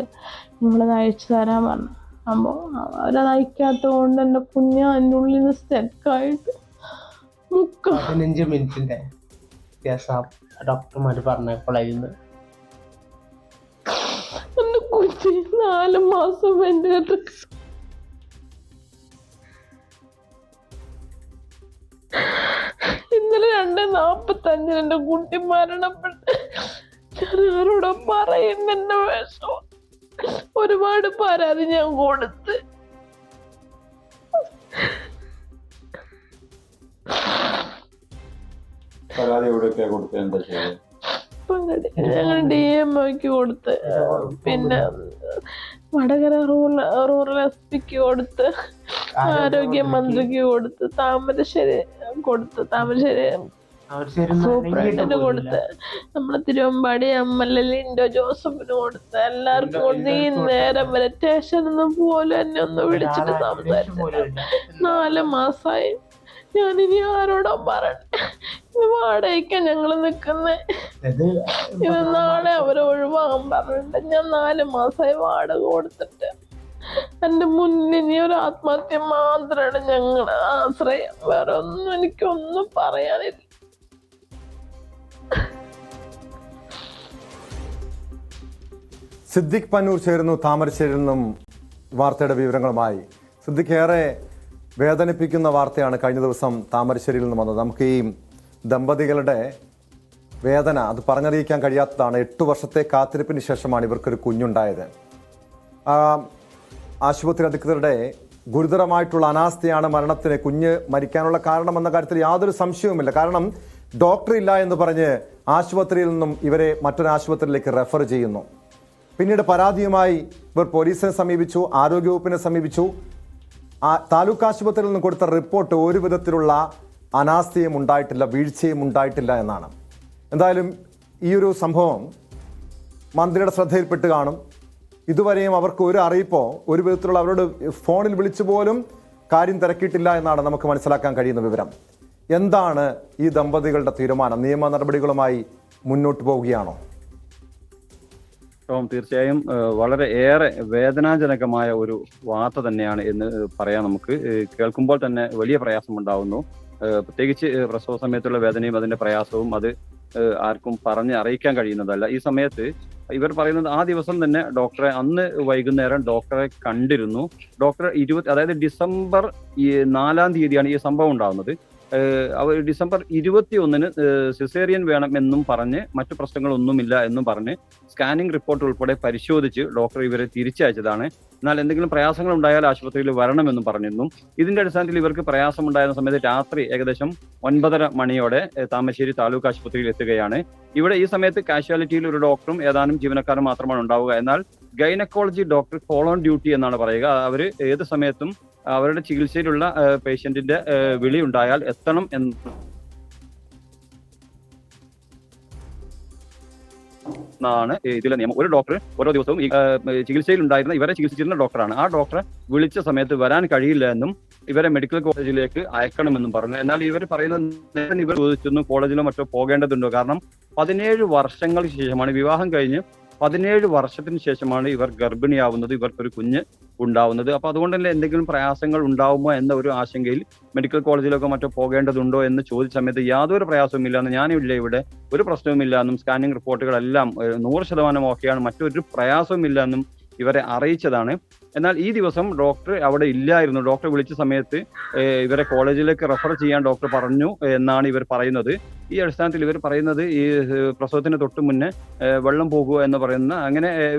നിങ്ങളിത് അഴിച്ചു തരാൻ പറഞ്ഞു. അപ്പോൾ അവരത് അയക്കാത്തത് കൊണ്ട് എൻ്റെ കുഞ്ഞ് അതിൻ്റെ ഉള്ളിൽ നിന്ന് സ്റ്റെക്കായിട്ട് 15 മിനിറ്റിന്റെ വ്യത്യാസം ഡോക്ടർമാർ പറഞ്ഞപ്പോഴായിരുന്നു. എൻ്റെ കുഞ്ഞ് 4 മാസം വെന്റിലേറ്റർ ഇന്നലെ 2:45 എൻ്റെ കുട്ടി മരണപ്പെട്ട്. ഞാൻ ആരോടും പറയുന്ന എന്റെ വിഷമം. ഒരുപാട് പരാതി ഞാൻ കൊടുത്ത്. ഞങ്ങൾ DMOക്ക് കൊടുത്ത്, പിന്നെ വടകര റൂറൽ SP കൊടുത്ത്, ആരോഗ്യമന്ത്രിക്ക് കൊടുത്ത്, താമരശ്ശേരി സൂപ്രണ്ടിന് കൊടുത്ത്, നമ്മുടെ തിരുവമ്പാടി MLA ലിൻഡോ ജോസഫിന് കൊടുത്ത്, എല്ലാവർക്കും കൊടുത്ത്. ഈ നേരം വരെ സ്റ്റേഷനിൽ പോലും എന്നെ ഒന്ന് വിളിച്ചിട്ട് സംസാരിച്ചില്ല. 4 മാസമായി. ഞാനിനി ആരോടാ പറയണേ? ഇത് വാടകയ്ക്കാ ഞങ്ങള് നിക്കുന്നേ. ഇത് നാളെ അവരെ ഒഴിവാകാൻ പറഞ്ഞിട്ട് ഞാൻ 4 മാസമായി വാടക കൊടുത്തിട്ട്. എന്റെ മുന്നിൽ ഇനി ഒരു ആത്മഹത്യ മാത്രമാണ് ഞങ്ങളുടെ ആശ്രയം. വേറെ ഒന്നും എനിക്കൊന്നും പറയാനില്ല. സിദ്ദിഖ് പന്നൂർ ചേരുന്നു താമരശ്ശേരിയിൽ നിന്നും വാർത്തയുടെ വിവരങ്ങളുമായി. സിദ്ദിഖ്, ഏറെ വേദനിപ്പിക്കുന്ന വാർത്തയാണ് കഴിഞ്ഞ ദിവസം താമരശ്ശേരിയിൽ നിന്ന് വന്നത്. നമുക്ക് ഈ ദമ്പതികളുടെ വേദന അത് പറഞ്ഞറിയിക്കാൻ കഴിയാത്തതാണ്. 8 വർഷത്തെ കാത്തിരിപ്പിന് ശേഷമാണ് ഇവർക്കൊരു കുഞ്ഞുണ്ടായത്. ആശുപത്രി അധികൃതരുടെ ഗുരുതരമായിട്ടുള്ള അനാസ്ഥയാണ് മരണത്തിന്, കുഞ്ഞ് മരിക്കാനുള്ള കാരണമെന്ന കാര്യത്തിൽ യാതൊരു സംശയവുമില്ല. കാരണം ഡോക്ടർ ഇല്ല എന്ന് പറഞ്ഞ് ആശുപത്രിയിൽ നിന്നും ഇവരെ മറ്റൊരു ആശുപത്രിയിലേക്ക് റെഫർ ചെയ്യുന്നു. പിന്നീട് പരാതിയുമായി ഇവർ പോലീസിനെ സമീപിച്ചു, ആരോഗ്യവകുപ്പിനെ സമീപിച്ചു. താലൂക്ക് ആശുപത്രിയിൽ നിന്ന് കൊടുത്ത റിപ്പോർട്ട് ഒരു വിധത്തിലുള്ള അനാസ്ഥയും ഉണ്ടായിട്ടില്ല, വീഴ്ചയും ഉണ്ടായിട്ടില്ല എന്നാണ്. എന്തായാലും ഈ ഒരു സംഭവം മന്ത്രിയുടെ ശ്രദ്ധയിൽപ്പെട്ട് കാണും. ഇതുവരെയും അവർക്ക് ഒരു അറിയിപ്പോ ഒരു വിധത്തിലുള്ള അവരോട് ഫോണിൽ വിളിച്ചു പോലും കാര്യം തിരക്കിയിട്ടില്ല എന്നാണ് നമുക്ക് മനസ്സിലാക്കാൻ കഴിയുന്ന വിവരം. എന്താണ് ഈ ദമ്പതികളുടെ തീരുമാനം? നിയമ നടപടികളുമായി മുന്നോട്ട് പോവുകയാണോ? തീർച്ചയായും വളരെ ഏറെ വേദനാജനകമായ ഒരു വാർത്ത തന്നെയാണ് എന്ന് പറയാം. നമുക്ക് കേൾക്കുമ്പോൾ തന്നെ വലിയ പ്രയാസമുണ്ടാവുന്നു. പ്രത്യേകിച്ച് പ്രസവ സമയത്തുള്ള വേദനയും അതിന്റെ പ്രയാസവും അത് ആർക്കും പറഞ്ഞ് അറിയിക്കാൻ കഴിയുന്നതല്ല. ഈ സമയത്ത് ഇവർ പറയുന്നത് ആ ദിവസം തന്നെ ഡോക്ടറെ അന്ന് വൈകുന്നേരം ഡോക്ടറെ കണ്ടിരുന്നു. ഡോക്ടർ അതായത് ഡിസംബർ 4-ാം തീയതിയാണ് ഈ സംഭവം ഉണ്ടാകുന്നത്. അവർ ഡിസംബർ 21-ന് സിസേറിയൻ വേണമെന്നും പറഞ്ഞ് മറ്റു പ്രശ്നങ്ങളൊന്നുമില്ല എന്നും പറഞ്ഞ് സ്കാനിംഗ് റിപ്പോർട്ട് ഉൾപ്പെടെ പരിശോധിച്ച് ഡോക്ടർ ഇവരെ തിരിച്ചയച്ചതാണ്. എന്നാൽ എന്തെങ്കിലും പ്രയാസങ്ങൾ ഉണ്ടായാൽ ആശുപത്രിയിൽ വരണമെന്നും പറഞ്ഞിരുന്നു. ഇതിന്റെ അടിസ്ഥാനത്തിൽ ഇവർക്ക് പ്രയാസമുണ്ടായിരുന്ന സമയത്ത് രാത്രി ഏകദേശം 9:30 മണിയോടെ താമരശ്ശേരി താലൂക്ക് ആശുപത്രിയിൽ എത്തുകയാണ്. ഇവിടെ ഈ സമയത്ത് കാഷ്വാലിറ്റിയിൽ ഒരു ഡോക്ടറും ഏതാനും ജീവനക്കാരും മാത്രമാണ് ഉണ്ടാവുക. എന്നാൽ gynaecology doctor call on duty എന്നാണ് പറയുക. അവർ ഏത് സമയത്തും അവരുടെ ചികിത്സയിലുള്ള പേഷ്യന്റിന്റെ വിളി ഉണ്ടായാൽ എത്തണം എന്നാണ് ഇതിലെ നിയമം. ഒരു ഡോക്ടർ ഓരോ ദിവസവും ഈ ചികിത്സയിൽ ഉണ്ടായിരുന്ന ഇവരെ ചികിത്സിച്ചിരുന്ന ഡോക്ടറാണ്. ആ ഡോക്ടറെ വിളിച്ച സമയത്ത് വരാൻ കഴിയില്ല എന്നും ഇവരെ മെഡിക്കൽ കോളേജിലേക്ക് അയക്കണമെന്നും പറഞ്ഞു. എന്നാൽ ഇവർ പറയുന്നത് ഇവർ ചോദിച്ചൊന്നും കോളേജിലോ മറ്റോ പോകേണ്ടതുണ്ടോ? കാരണം 17 വർഷങ്ങൾക്ക് ശേഷമാണ് വിവാഹം കഴിഞ്ഞ് 17 വർഷത്തിന് ശേഷമാണ് ഇവർ ഗർഭിണിയാവുന്നത്, ഇവർക്കൊരു കുഞ്ഞ് ഉണ്ടാവുന്നത്. അപ്പൊ അതുകൊണ്ട് തന്നെ എന്തെങ്കിലും പ്രയാസങ്ങൾ ഉണ്ടാവുമോ എന്ന ഒരു ആശങ്കയിൽ മെഡിക്കൽ കോളേജിലൊക്കെ മറ്റോ പോകേണ്ടതുണ്ടോ എന്ന് ചോദിച്ച സമയത്ത് യാതൊരു പ്രയാസവും ഇല്ലാന്ന്, ഞാനില്ല ഇവിടെ ഒരു പ്രശ്നവുമില്ല എന്നും സ്കാനിംഗ് റിപ്പോർട്ടുകളെല്ലാം 100% ഓക്കെയാണ്, മറ്റൊരു പ്രയാസവും ഇല്ല എന്നും ഇവരെ അറിയിച്ചതാണ്. എന്നാൽ ഈ ദിവസം ഡോക്ടർ അവിടെ ഇല്ലായിരുന്നു. ഡോക്ടർ വിളിച്ച സമയത്ത് ഇവരെ കോളേജിലേക്ക് റെഫർ ചെയ്യാൻ ഡോക്ടർ പറഞ്ഞു എന്നാണ് ഇവർ പറയുന്നത്. ഈ അടിസ്ഥാനത്തിൽ ഇവർ പറയുന്നത് ഈ പ്രസവത്തിന് തൊട്ട് മുന്നേ വെള്ളം പോകുക എന്ന് പറയുന്ന അങ്ങനെ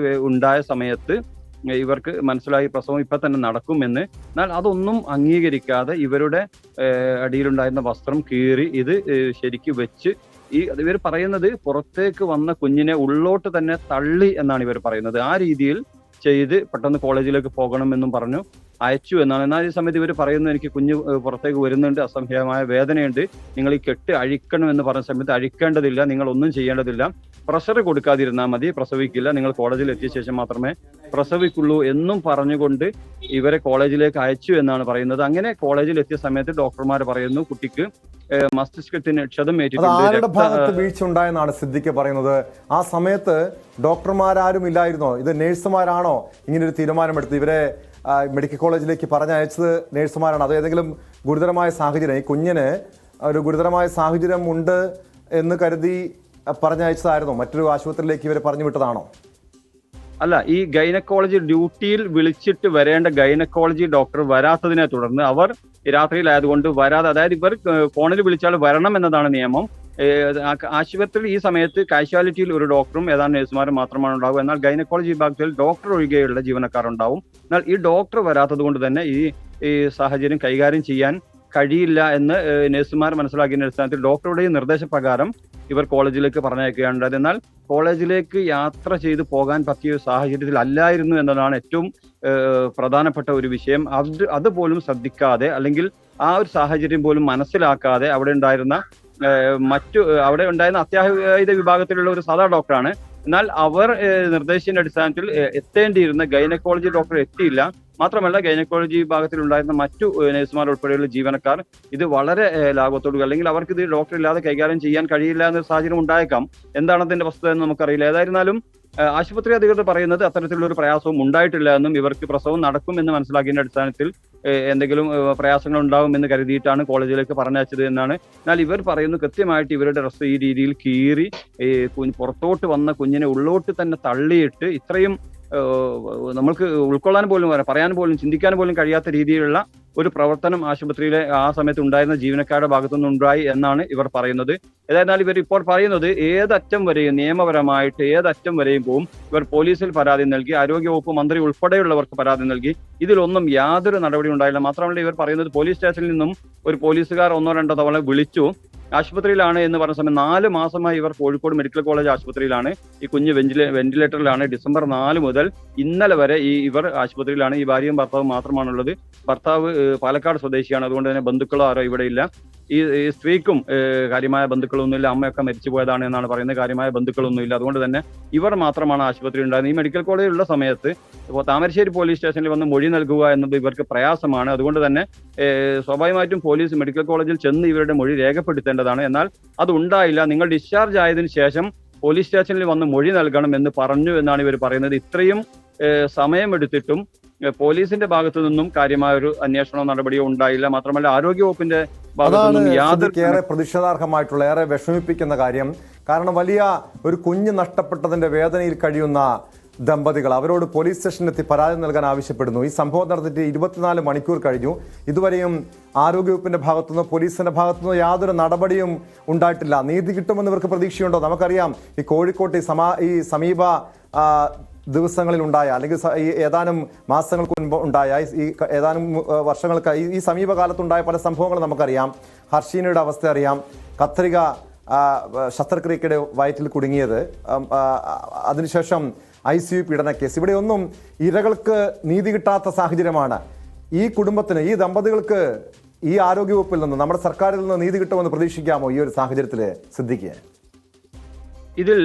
ഉണ്ടായ സമയത്ത് ഇവർക്ക് മനസ്സിലായി പ്രസവം ഇപ്പൊ തന്നെ നടക്കുമെന്ന്. എന്നാൽ അതൊന്നും അംഗീകരിക്കാതെ ഇവരുടെ അടിയിലുണ്ടായിരുന്ന വസ്ത്രം കീറി ഇത് ശരിക്ക് വെച്ച് ഇവർ പറയുന്നത് പുറത്തേക്ക് വന്ന കുഞ്ഞിനെ ഉള്ളോട്ട് തന്നെ തള്ളി എന്നാണ് ഇവർ പറയുന്നത്. ആ രീതിയിൽ ചെയ്ത് പെട്ടെന്ന് കോളേജിലേക്ക് പോകണമെന്നും പറഞ്ഞു അയച്ചു എന്നാണ്. എന്നാൽ ഈ സമയത്ത് ഇവർ പറയുന്നത് എനിക്ക് കുഞ്ഞ് പുറത്തേക്ക് വരുന്നുണ്ട്, അസംഖ്യമായ വേദനയുണ്ട്, നിങ്ങൾ ഈ കെട്ട് അഴിക്കണം എന്ന് പറഞ്ഞ സമയത്ത് അഴിക്കേണ്ടതില്ല, നിങ്ങൾ ഒന്നും ചെയ്യേണ്ടതില്ല, പ്രഷർ കൊടുക്കാതിരുന്നാൽ മതി, പ്രസവിക്കില്ല, നിങ്ങൾ കോളേജിൽ എത്തിയ ശേഷം മാത്രമേ പ്രസവിക്കുള്ളൂ എന്നും പറഞ്ഞുകൊണ്ട് ഇവരെ കോളേജിലേക്ക് അയച്ചു എന്നാണ് പറയുന്നത്. അങ്ങനെ കോളേജിൽ എത്തിയ സമയത്ത് ഡോക്ടർമാർ പറയുന്നു കുട്ടിക്ക് മസ്തിഷ്കത്തിന് ക്ഷതം ആരുടെ ഭാഗത്ത് വീഴ്ച ഉണ്ടായെന്നാണ് സിദ്ദിഖ് പറയുന്നത്. ആ സമയത്ത് ഡോക്ടർമാരും ഇല്ലായിരുന്നോ? ഇത് നേഴ്സുമാരാണോ ഇങ്ങനൊരു തീരുമാനമെടുത്തത്? ഇവരെ മെഡിക്കൽ കോളേജിലേക്ക് പറഞ്ഞയച്ചത് നേഴ്സുമാരാണ്? അത് ഏതെങ്കിലും ഗുരുതരമായ സാഹചര്യം, ഈ കുഞ്ഞിന് ഒരു ഗുരുതരമായ സാഹചര്യം ഉണ്ട് എന്ന് കരുതി പറഞ്ഞയച്ചതായിരുന്നോ? മറ്റൊരു ആശുപത്രിയിലേക്ക് ഇവരെ പറഞ്ഞു വിട്ടതാണോ? അല്ല, ഈ ഗൈനക്കോളജി ഡ്യൂട്ടിയിൽ വിളിച്ചിട്ട് വരേണ്ട ഗൈനക്കോളജി ഡോക്ടർ വരാത്തതിനെ തുടർന്ന് അവർ രാത്രിയിലായതുകൊണ്ട് വരാതെ, അതായത് ഇവർ ഫോണിൽ വിളിച്ചാൽ വരണം എന്നതാണ് നിയമം. ആശുപത്രിയിൽ ഈ സമയത്ത് കാഷ്വാലിറ്റിയിൽ ഒരു ഡോക്ടറും ഏതാണ്ട് നഴ്സുമാരും മാത്രമാണ് ഉണ്ടാവുക. എന്നാൽ ഗൈനക്കോളജി വിഭാഗത്തിൽ ഡോക്ടർ ഒഴികെയുള്ള ജീവനക്കാർ ഉണ്ടാവും. എന്നാൽ ഈ ഡോക്ടർ വരാത്തത് കൊണ്ട് തന്നെ ഈ സാഹചര്യം കൈകാര്യം ചെയ്യാൻ കഴിയില്ല എന്ന് നഴ്സുമാർ മനസ്സിലാക്കിയ അടിസ്ഥാനത്തിൽ ഡോക്ടറുടെ നിർദ്ദേശപ്രകാരം ഇവർ കോളേജിലേക്ക് പറഞ്ഞയക്കുകയാണ് ഉണ്ടായത്. എന്നാൽ കോളേജിലേക്ക് യാത്ര ചെയ്ത് പോകാൻ പറ്റിയ സാഹചര്യത്തിൽ അല്ലായിരുന്നു എന്നതാണ് ഏറ്റവും പ്രധാനപ്പെട്ട ഒരു വിഷയം. അതുപോലും ശ്രദ്ധിക്കാതെ, അല്ലെങ്കിൽ ആ ഒരു സാഹചര്യം പോലും മനസ്സിലാക്കാതെ അവിടെ ഉണ്ടായിരുന്ന അത്യാഹിത വിഭാഗത്തിലുള്ള ഒരു സാധാ ഡോക്ടറാണ്. എന്നാൽ അവർ നിർദ്ദേശത്തിന്റെ അടിസ്ഥാനത്തിൽ എത്തേണ്ടിയിരുന്ന ഗൈനക്കോളജി ഡോക്ടർ എത്തിയില്ല. മാത്രമല്ല ഗൈനക്കോളജി വിഭാഗത്തിൽ ഉണ്ടായിരുന്ന മറ്റു നഴ്സുമാർ ഉൾപ്പെടെയുള്ള ജീവനക്കാർ ഇത് വളരെ ലാഘവത്തോടുകൂടി, അല്ലെങ്കിൽ അവർക്ക് ഇത് ഡോക്ടർ ഇല്ലാതെ കൈകാര്യം ചെയ്യാൻ കഴിയില്ല എന്നൊരു സാഹചര്യം ഉണ്ടായേക്കാം. എന്താണ് അതിന്റെ വസ്തുത എന്ന് നമുക്കറിയില്ല. ഏതായിരുന്നാലും ആശുപത്രി അധികൃതർ പറയുന്നത് അത്തരത്തിലുള്ള ഒരു പ്രയാസവും ഉണ്ടായിട്ടില്ല എന്നും ഇവർക്ക് പ്രസവം നടക്കും എന്ന് മനസ്സിലാക്കിയതിന്റെ അടിസ്ഥാനത്തിൽ എന്തെങ്കിലും പ്രയാസങ്ങൾ ഉണ്ടാവും എന്ന് കരുതിയിട്ടാണ് കോളേജിലേക്ക് പറഞ്ഞയച്ചത് എന്നാണ്. എന്നാൽ ഇവർ പറയുന്നു കൃത്യമായിട്ട് ഇവരുടെ ഡ്രസ്സ് ഈ രീതിയിൽ കീറി പുറത്തോട്ട് വന്ന കുഞ്ഞിനെ ഉള്ളോട്ട് തന്നെ തള്ളിയിട്ട് ഇത്രയും നമ്മൾക്ക് ഉൾക്കൊള്ളാൻ പോലും പറയാൻ പോലും ചിന്തിക്കാൻ പോലും കഴിയാത്ത രീതിയിലുള്ള ഒരു പ്രവർത്തനം ആശുപത്രിയിലെ ആ സമയത്ത് ഉണ്ടായിരുന്ന ജീവനക്കാരുടെ ഭാഗത്തുനിന്ന് ഉണ്ടായി എന്നാണ് ഇവർ പറയുന്നത്. ഏതായിരുന്നാലും ഇവർ ഇപ്പോൾ പറയുന്നത് ഏതറ്റം വരെയും നിയമപരമായിട്ട് ഏതറ്റം വരെയും പോവും. ഇവർ പോലീസിൽ പരാതി നൽകി, ആരോഗ്യവകുപ്പ് മന്ത്രി ഉൾപ്പെടെയുള്ളവർക്ക് പരാതി നൽകി. ഇതിലൊന്നും യാതൊരു നടപടി ഉണ്ടായില്ല. മാത്രമല്ല ഇവർ പറയുന്നത് പോലീസ് സ്റ്റേഷനിൽ നിന്നും ഒരു പോലീസുകാർ 1-2 തവണ വിളിച്ചു. ആശുപത്രിയിലാണ് എന്ന് പറഞ്ഞ സമയം 4 മാസമായി ഇവർ കോഴിക്കോട് മെഡിക്കൽ കോളേജ് ആശുപത്രിയിലാണ്. ഈ കുഞ്ഞ് വെന്റിലേറ്ററിലാണ്. ഡിസംബർ 4 മുതൽ ഇന്നലെ വരെ ഇവർ ആശുപത്രിയിലാണ്. ഈ ഭാര്യയും ഭർത്താവും മാത്രമാണുള്ളത്. ഭർത്താവ് പാലക്കാട് സ്വദേശിയാണ്. അതുകൊണ്ട് തന്നെ ബന്ധുക്കളോ ആരോ ഇവിടെ ഇല്ല. ഈ സ്ത്രീക്കും കാര്യമായ ബന്ധുക്കളൊന്നുമില്ല. അമ്മയൊക്കെ മരിച്ചു പോയതാണ് എന്നാണ് പറയുന്നത്. കാര്യമായ ബന്ധുക്കളൊന്നുമില്ല. അതുകൊണ്ട് തന്നെ ഇവർ മാത്രമാണ് ആശുപത്രിയിൽ ഉണ്ടായിരുന്നത്. ഈ മെഡിക്കൽ കോളേജിലുള്ള സമയത്ത് താമരശ്ശേരി പോലീസ് സ്റ്റേഷനിൽ വന്ന് മൊഴി നൽകുക എന്നത് ഇവർക്ക് പ്രയാസമാണ്. അതുകൊണ്ട് തന്നെ സ്വാഭാവികമായിട്ടും പോലീസ് മെഡിക്കൽ കോളേജിൽ ചെന്ന് ഇവരുടെ മൊഴി രേഖപ്പെടുത്തേണ്ടതാണ്. എന്നാൽ അത് ഉണ്ടായില്ല. നിങ്ങൾ ഡിസ്ചാർജ് ആയതിനു ശേഷം പോലീസ് സ്റ്റേഷനിൽ വന്ന് മൊഴി നൽകണം എന്ന് പറഞ്ഞു എന്നാണ് ഇവർ പറയുന്നത്. ഇത്രയും സമയമെടുത്തിട്ടും പോലീസിന്റെ ഭാഗത്തു നിന്നും കാര്യമായ ഒരു അന്വേഷണമോ നടപടിയോ ഉണ്ടായില്ല. മാത്രമല്ല ആരോഗ്യവകുപ്പിന്റെ അതാണ് യാതൊരു ഏറെ പ്രതിഷേധാർഹമായിട്ടുള്ള, ഏറെ വിഷമിപ്പിക്കുന്ന കാര്യം. കാരണം വലിയ ഒരു കുഞ്ഞ് നഷ്ടപ്പെട്ടതിന്റെ വേദനയിൽ കഴിയുന്ന ദമ്പതികൾ അവരോട് പോലീസ് സ്റ്റേഷനിലെത്തി പരാതി നൽകാൻ ആവശ്യപ്പെടുന്നു. ഈ സംഭവം നടന്നിട്ട് 24 മണിക്കൂർ കഴിഞ്ഞു. ഇതുവരെയും ആരോഗ്യവകുപ്പിന്റെ ഭാഗത്തുനിന്ന് പോലീസിന്റെ ഭാഗത്തുനിന്ന് യാതൊരു നടപടിയും ഉണ്ടായിട്ടില്ല. നീതി കിട്ടുമെന്ന് ഇവർക്ക് പ്രതീക്ഷയുണ്ടോ? നമുക്കറിയാം ഈ കോഴിക്കോട്ട് ഈ സമീപ ദിവസങ്ങളിൽ ഉണ്ടായ, അല്ലെങ്കിൽ ഈ ഏതാനും മാസങ്ങൾക്ക് മുൻപ് ഉണ്ടായ, ഈ ഏതാനും വർഷങ്ങൾക്ക് ഈ സമീപകാലത്തുണ്ടായ പല സംഭവങ്ങളും നമുക്കറിയാം. ഹർഷീനയുടെ അവസ്ഥ അറിയാം, കത്രിക ശസ്ത്രക്രിയയുടെ വയറ്റിൽ കുടുങ്ങിയത്, അതിനുശേഷം ICU പീഡന കേസ്. ഇവിടെയൊന്നും ഇരകൾക്ക് നീതി കിട്ടാത്ത സാഹചര്യമാണ്. ഈ കുടുംബത്തിന്, ഈ ദമ്പതികൾക്ക് ഈ ആരോഗ്യവകുപ്പിൽ നിന്ന്, നമ്മുടെ സർക്കാരിൽ നിന്ന് നീതി കിട്ടുമെന്ന് പ്രതീക്ഷിക്കാമോ ഈ ഒരു സാഹചര്യത്തിൽ സിദ്ദിഖ്? ഇതിൽ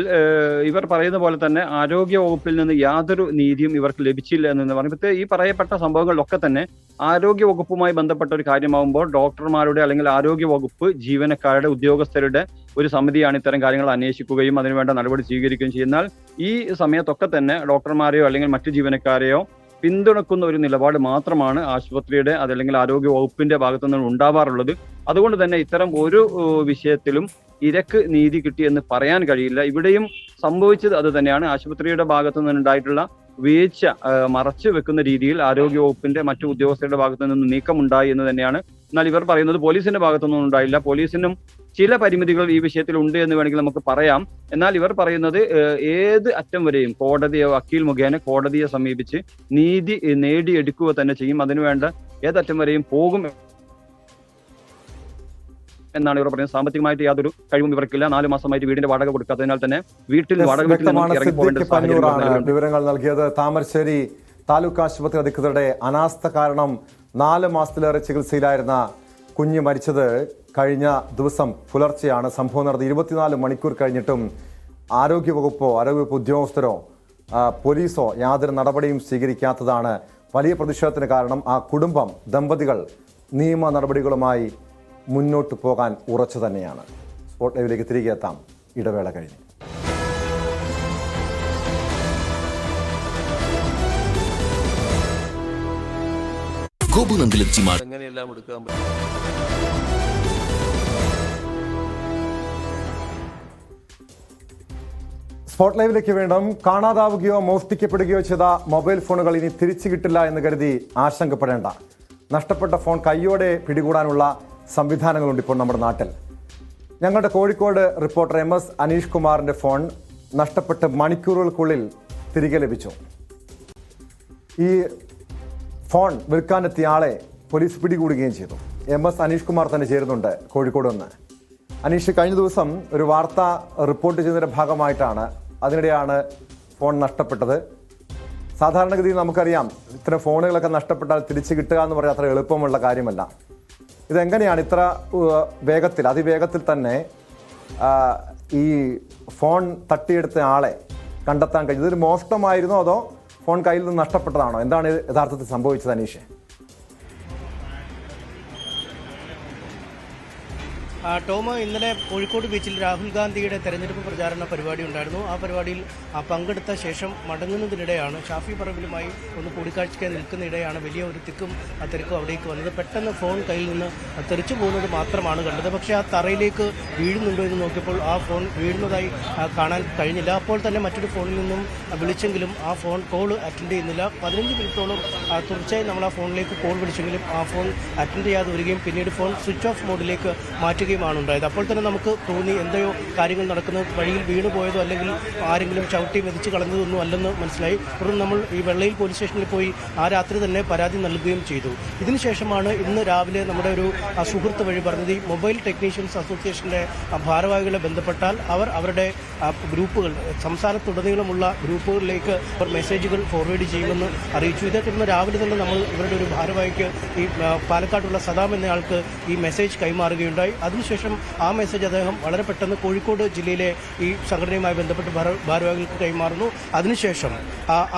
ഇവർ പറയുന്ന പോലെ തന്നെ ആരോഗ്യ വകുപ്പിൽ നിന്ന് യാതൊരു നീതിയും ഇവർക്ക് ലഭിച്ചില്ല എന്ന് പറയുമ്പോൾ ഈ പറയപ്പെട്ട സംഭവങ്ങളിലൊക്കെ തന്നെ ആരോഗ്യ വകുപ്പുമായി ബന്ധപ്പെട്ട ഒരു കാര്യമാകുമ്പോൾ ഡോക്ടർമാരുടെ അല്ലെങ്കിൽ ആരോഗ്യ വകുപ്പ് ജീവനക്കാരുടെ ഉദ്യോഗസ്ഥരുടെ ഒരു സമിതിയാണ് ഇത്തരം കാര്യങ്ങൾ അന്വേഷിക്കുകയും അതിനുവേണ്ട നടപടി സ്വീകരിക്കുകയും ചെയ്യുന്നാൽ ഈ സമയത്തൊക്കെ തന്നെ ഡോക്ടർമാരെയോ അല്ലെങ്കിൽ മറ്റു ജീവനക്കാരെയോ പിന്തുണക്കുന്ന ഒരു നിലപാട് മാത്രമാണ് ആശുപത്രിയുടെ അതല്ലെങ്കിൽ ആരോഗ്യ വകുപ്പിന്റെ ഭാഗത്തു നിന്ന് ഉണ്ടാവാറുള്ളത്. അതുകൊണ്ട് തന്നെ ഇത്തരം ഒരു വിഷയത്തിലും ഇരക്ക് നീതി കിട്ടിയെന്ന് പറയാൻ കഴിയില്ല. ഇവിടെയും സംഭവിച്ചത് അത് തന്നെയാണ്. ആശുപത്രിയുടെ ഭാഗത്തു നിന്നുണ്ടായിട്ടുള്ള വീഴ്ച മറച്ചു വെക്കുന്ന രീതിയിൽ ആരോഗ്യ വകുപ്പിന്റെ മറ്റു ഉദ്യോഗസ്ഥരുടെ ഭാഗത്തു നിന്ന് നീക്കമുണ്ടായി എന്ന് തന്നെയാണ്. എന്നാൽ ഇവർ പറയുന്നത് പോലീസിന്റെ ഭാഗത്തുനിന്നും ഉണ്ടായില്ല. പോലീസിനും ചില പരിമിതികൾ ഈ വിഷയത്തിൽ ഉണ്ട് എന്ന് വേണമെങ്കിൽ നമുക്ക് പറയാം. എന്നാൽ ഇവർ പറയുന്നത് ഏത് അറ്റം വരെയും കോടതിയോ വക്കീൽ മുഖേന കോടതിയെ സമീപിച്ച് നീതി നേടിയെടുക്കുക തന്നെ ചെയ്യും. അതിനുവേണ്ട ഏതറ്റം വരെയും പോകും എന്നാണ് ഇവർ പറയുന്നത്. സാമ്പത്തികമായിട്ട് യാതൊരു കഴിവും ഇവർക്കില്ല. 4 മാസമായിട്ട് വീടിന്റെ വാടക കൊടുക്കാത്തതിനാൽ തന്നെ വിവരങ്ങൾ നൽകിയത്. താമരശ്ശേരി താലൂക്ക് ആശുപത്രി അധികൃതരുടെ അനാസ്ഥ കാരണം 4 മാസത്തിലേറെ ചികിത്സയിലായിരുന്ന കുഞ്ഞ് മരിച്ചത് കഴിഞ്ഞ ദിവസം പുലർച്ചെയാണ്. സംഭവം നടന്ന് 24 മണിക്കൂർ കഴിഞ്ഞിട്ടും ആരോഗ്യവകുപ്പോ ആരോഗ്യവകുപ്പ് ഉദ്യോഗസ്ഥരോ പോലീസോ യാതൊരു നടപടിയും സ്വീകരിക്കാത്തതാണ് വലിയ പ്രതിഷേധത്തിന് കാരണം. ആ കുടുംബം, ദമ്പതികൾ നിയമ നടപടികളുമായി മുന്നോട്ട് പോകാൻ ഉറച്ചു തന്നെയാണ്. സ്പോട്ട് ലൈവിലേക്ക് തിരികെ എത്താം ഇടവേള കഴിഞ്ഞ്. എങ്ങനെയെല്ലാം എടുക്കാൻ പറ്റും? സ്പോട്ട് ലൈവിലേക്ക് വീണ്ടും. കാണാതാവുകയോ മോഷ്ടിക്കപ്പെടുകയോ ചെയ്ത മൊബൈൽ ഫോണുകൾ ഇനി തിരിച്ചു കിട്ടില്ല എന്ന് കരുതി ആശങ്കപ്പെടേണ്ട. നഷ്ടപ്പെട്ട ഫോൺ കയ്യോടെ പിടികൂടാനുള്ള സംവിധാനങ്ങളുണ്ട് ഇപ്പോൾ നമ്മുടെ നാട്ടിൽ. ഞങ്ങളുടെ കോഴിക്കോട് റിപ്പോർട്ടർ MS അനീഷ് കുമാറിന്റെ ഫോൺ നഷ്ടപ്പെട്ട് മണിക്കൂറുകൾക്കുള്ളിൽ തിരികെ ലഭിച്ചു. ഈ ഫോൺ വിൽക്കാനെത്തിയ ആളെ പോലീസ് പിടികൂടുകയും ചെയ്തു. MS അനീഷ് കുമാർ തന്നെ ചേരുന്നുണ്ട് കോഴിക്കോട് നിന്ന്. അനീഷ്, കഴിഞ്ഞ ദിവസം ഒരു വാർത്ത റിപ്പോർട്ട് ചെയ്തതിന്റെ ഭാഗമായിട്ടാണ്, അതിനിടെയാണ് ഫോൺ നഷ്ടപ്പെട്ടത്. സാധാരണഗതിയിൽ നമുക്കറിയാം ഇത്തരം ഫോണുകളൊക്കെ നഷ്ടപ്പെട്ടാൽ തിരിച്ചു കിട്ടുക എന്ന് പറയാൻ അത്ര എളുപ്പമുള്ള കാര്യമല്ല. ഇതെങ്ങനെയാണ് ഇത്ര വേഗത്തിൽ, അതിവേഗത്തിൽ തന്നെ ഈ ഫോൺ തട്ടിയെടുത്ത ആളെ കണ്ടെത്താൻ കഴിഞ്ഞത്? ഇതൊരു മോഷണമായിരുന്നോ അതോ ഫോൺ കയ്യിൽ നിന്ന് നഷ്ടപ്പെട്ടതാണോ? എന്താണ് യഥാർത്ഥത്തിൽ സംഭവിച്ചത് അനീഷ്? ടോമോ, ഇന്നലെ കോഴിക്കോട് ബീച്ചിൽ രാഹുൽ ഗാന്ധിയുടെ തെരഞ്ഞെടുപ്പ് പ്രചാരണ പരിപാടി ഉണ്ടായിരുന്നു. ആ പരിപാടിയിൽ പങ്കെടുത്ത ശേഷം മടങ്ങുന്നതിനിടെയാണ്, ഷാഫി പറമ്പിലുമായി ഒന്ന് കൂടിക്കാഴ്ചയ്ക്ക് നിൽക്കുന്നതിനിടെയാണ് വലിയ ഒരു തിരക്കും അവിടേക്ക് വന്നത്. പെട്ടെന്ന് ഫോൺ കയ്യിൽ നിന്ന് തെറിച്ചു പോകുന്നത് മാത്രമാണ് കണ്ടത്. പക്ഷേ ആ തറയിലേക്ക് വീഴുന്നുണ്ടോ എന്ന് നോക്കിയപ്പോൾ ആ ഫോൺ വീഴുന്നതായി കാണാൻ കഴിഞ്ഞില്ല. അപ്പോൾ തന്നെ മറ്റൊരു ഫോണിൽ നിന്നും വിളിച്ചെങ്കിലും ആ ഫോൺ കോൾ അറ്റൻഡ് ചെയ്യുന്നില്ല. 15 മിനിറ്റോളം തുടർച്ചയായി നമ്മൾ ആ ഫോണിലേക്ക് കോൾ വിളിച്ചെങ്കിലും ആ ഫോൺ അറ്റൻഡ് ചെയ്യാതെ വരികയും പിന്നീട് ഫോൺ സ്വിച്ച് ഓഫ് മോഡിലേക്ക് മാറ്റുകയുമാണ് ഉണ്ടായത്. അപ്പോൾ തന്നെ നമുക്ക് തോന്നി എന്തെയോ കാര്യങ്ങൾ നടക്കുന്നത്, വഴിയിൽ വീണു പോയതോ അല്ലെങ്കിൽ ആരെങ്കിലും ചവിട്ടി മെതിച്ച് കളഞ്ഞതൊന്നും അല്ലെന്ന് മനസ്സിലായി. തുടർന്ന് നമ്മൾ ഈ വെള്ളയിൽ പോലീസ് സ്റ്റേഷനിൽ പോയി ആ രാത്രി തന്നെ പരാതി നൽകുകയും ചെയ്തു. ഇതിനുശേഷമാണ് ഇന്ന് രാവിലെ നമ്മുടെ ഒരു സുഹൃത്ത് വഴി പറഞ്ഞത്, ഈ മൊബൈൽ ടെക്നീഷ്യൻസ് അസോസിയേഷൻ്റെ ഭാരവാഹികളെ ബന്ധപ്പെട്ടാൽ അവർ അവരുടെ ഗ്രൂപ്പുകൾ, സംസ്ഥാനത്തുടനീളമുള്ള ഗ്രൂപ്പുകളിലേക്ക് അവർ മെസ്സേജുകൾ ഫോർവേഡ് ചെയ്യുമെന്ന് അറിയിച്ചു. ഇതേ തുടർന്ന് രാവിലെ തന്നെ നമ്മൾ ഇവരുടെ ഒരു ഭാരവാഹിക്ക്, ഈ പാലക്കാട്ടുള്ള സദാം എന്നയാൾക്ക് ഈ മെസ്സേജ് കൈമാറുകയുണ്ടായി. അതിനുശേഷം ആ മെസ്സേജ് അദ്ദേഹം വളരെ പെട്ടെന്ന് കോഴിക്കോട് ജില്ലയിലെ ഈ സംഘടനയുമായി ബന്ധപ്പെട്ട് ഭാരവാഹികൾക്ക് കൈമാറുന്നു. അതിനുശേഷം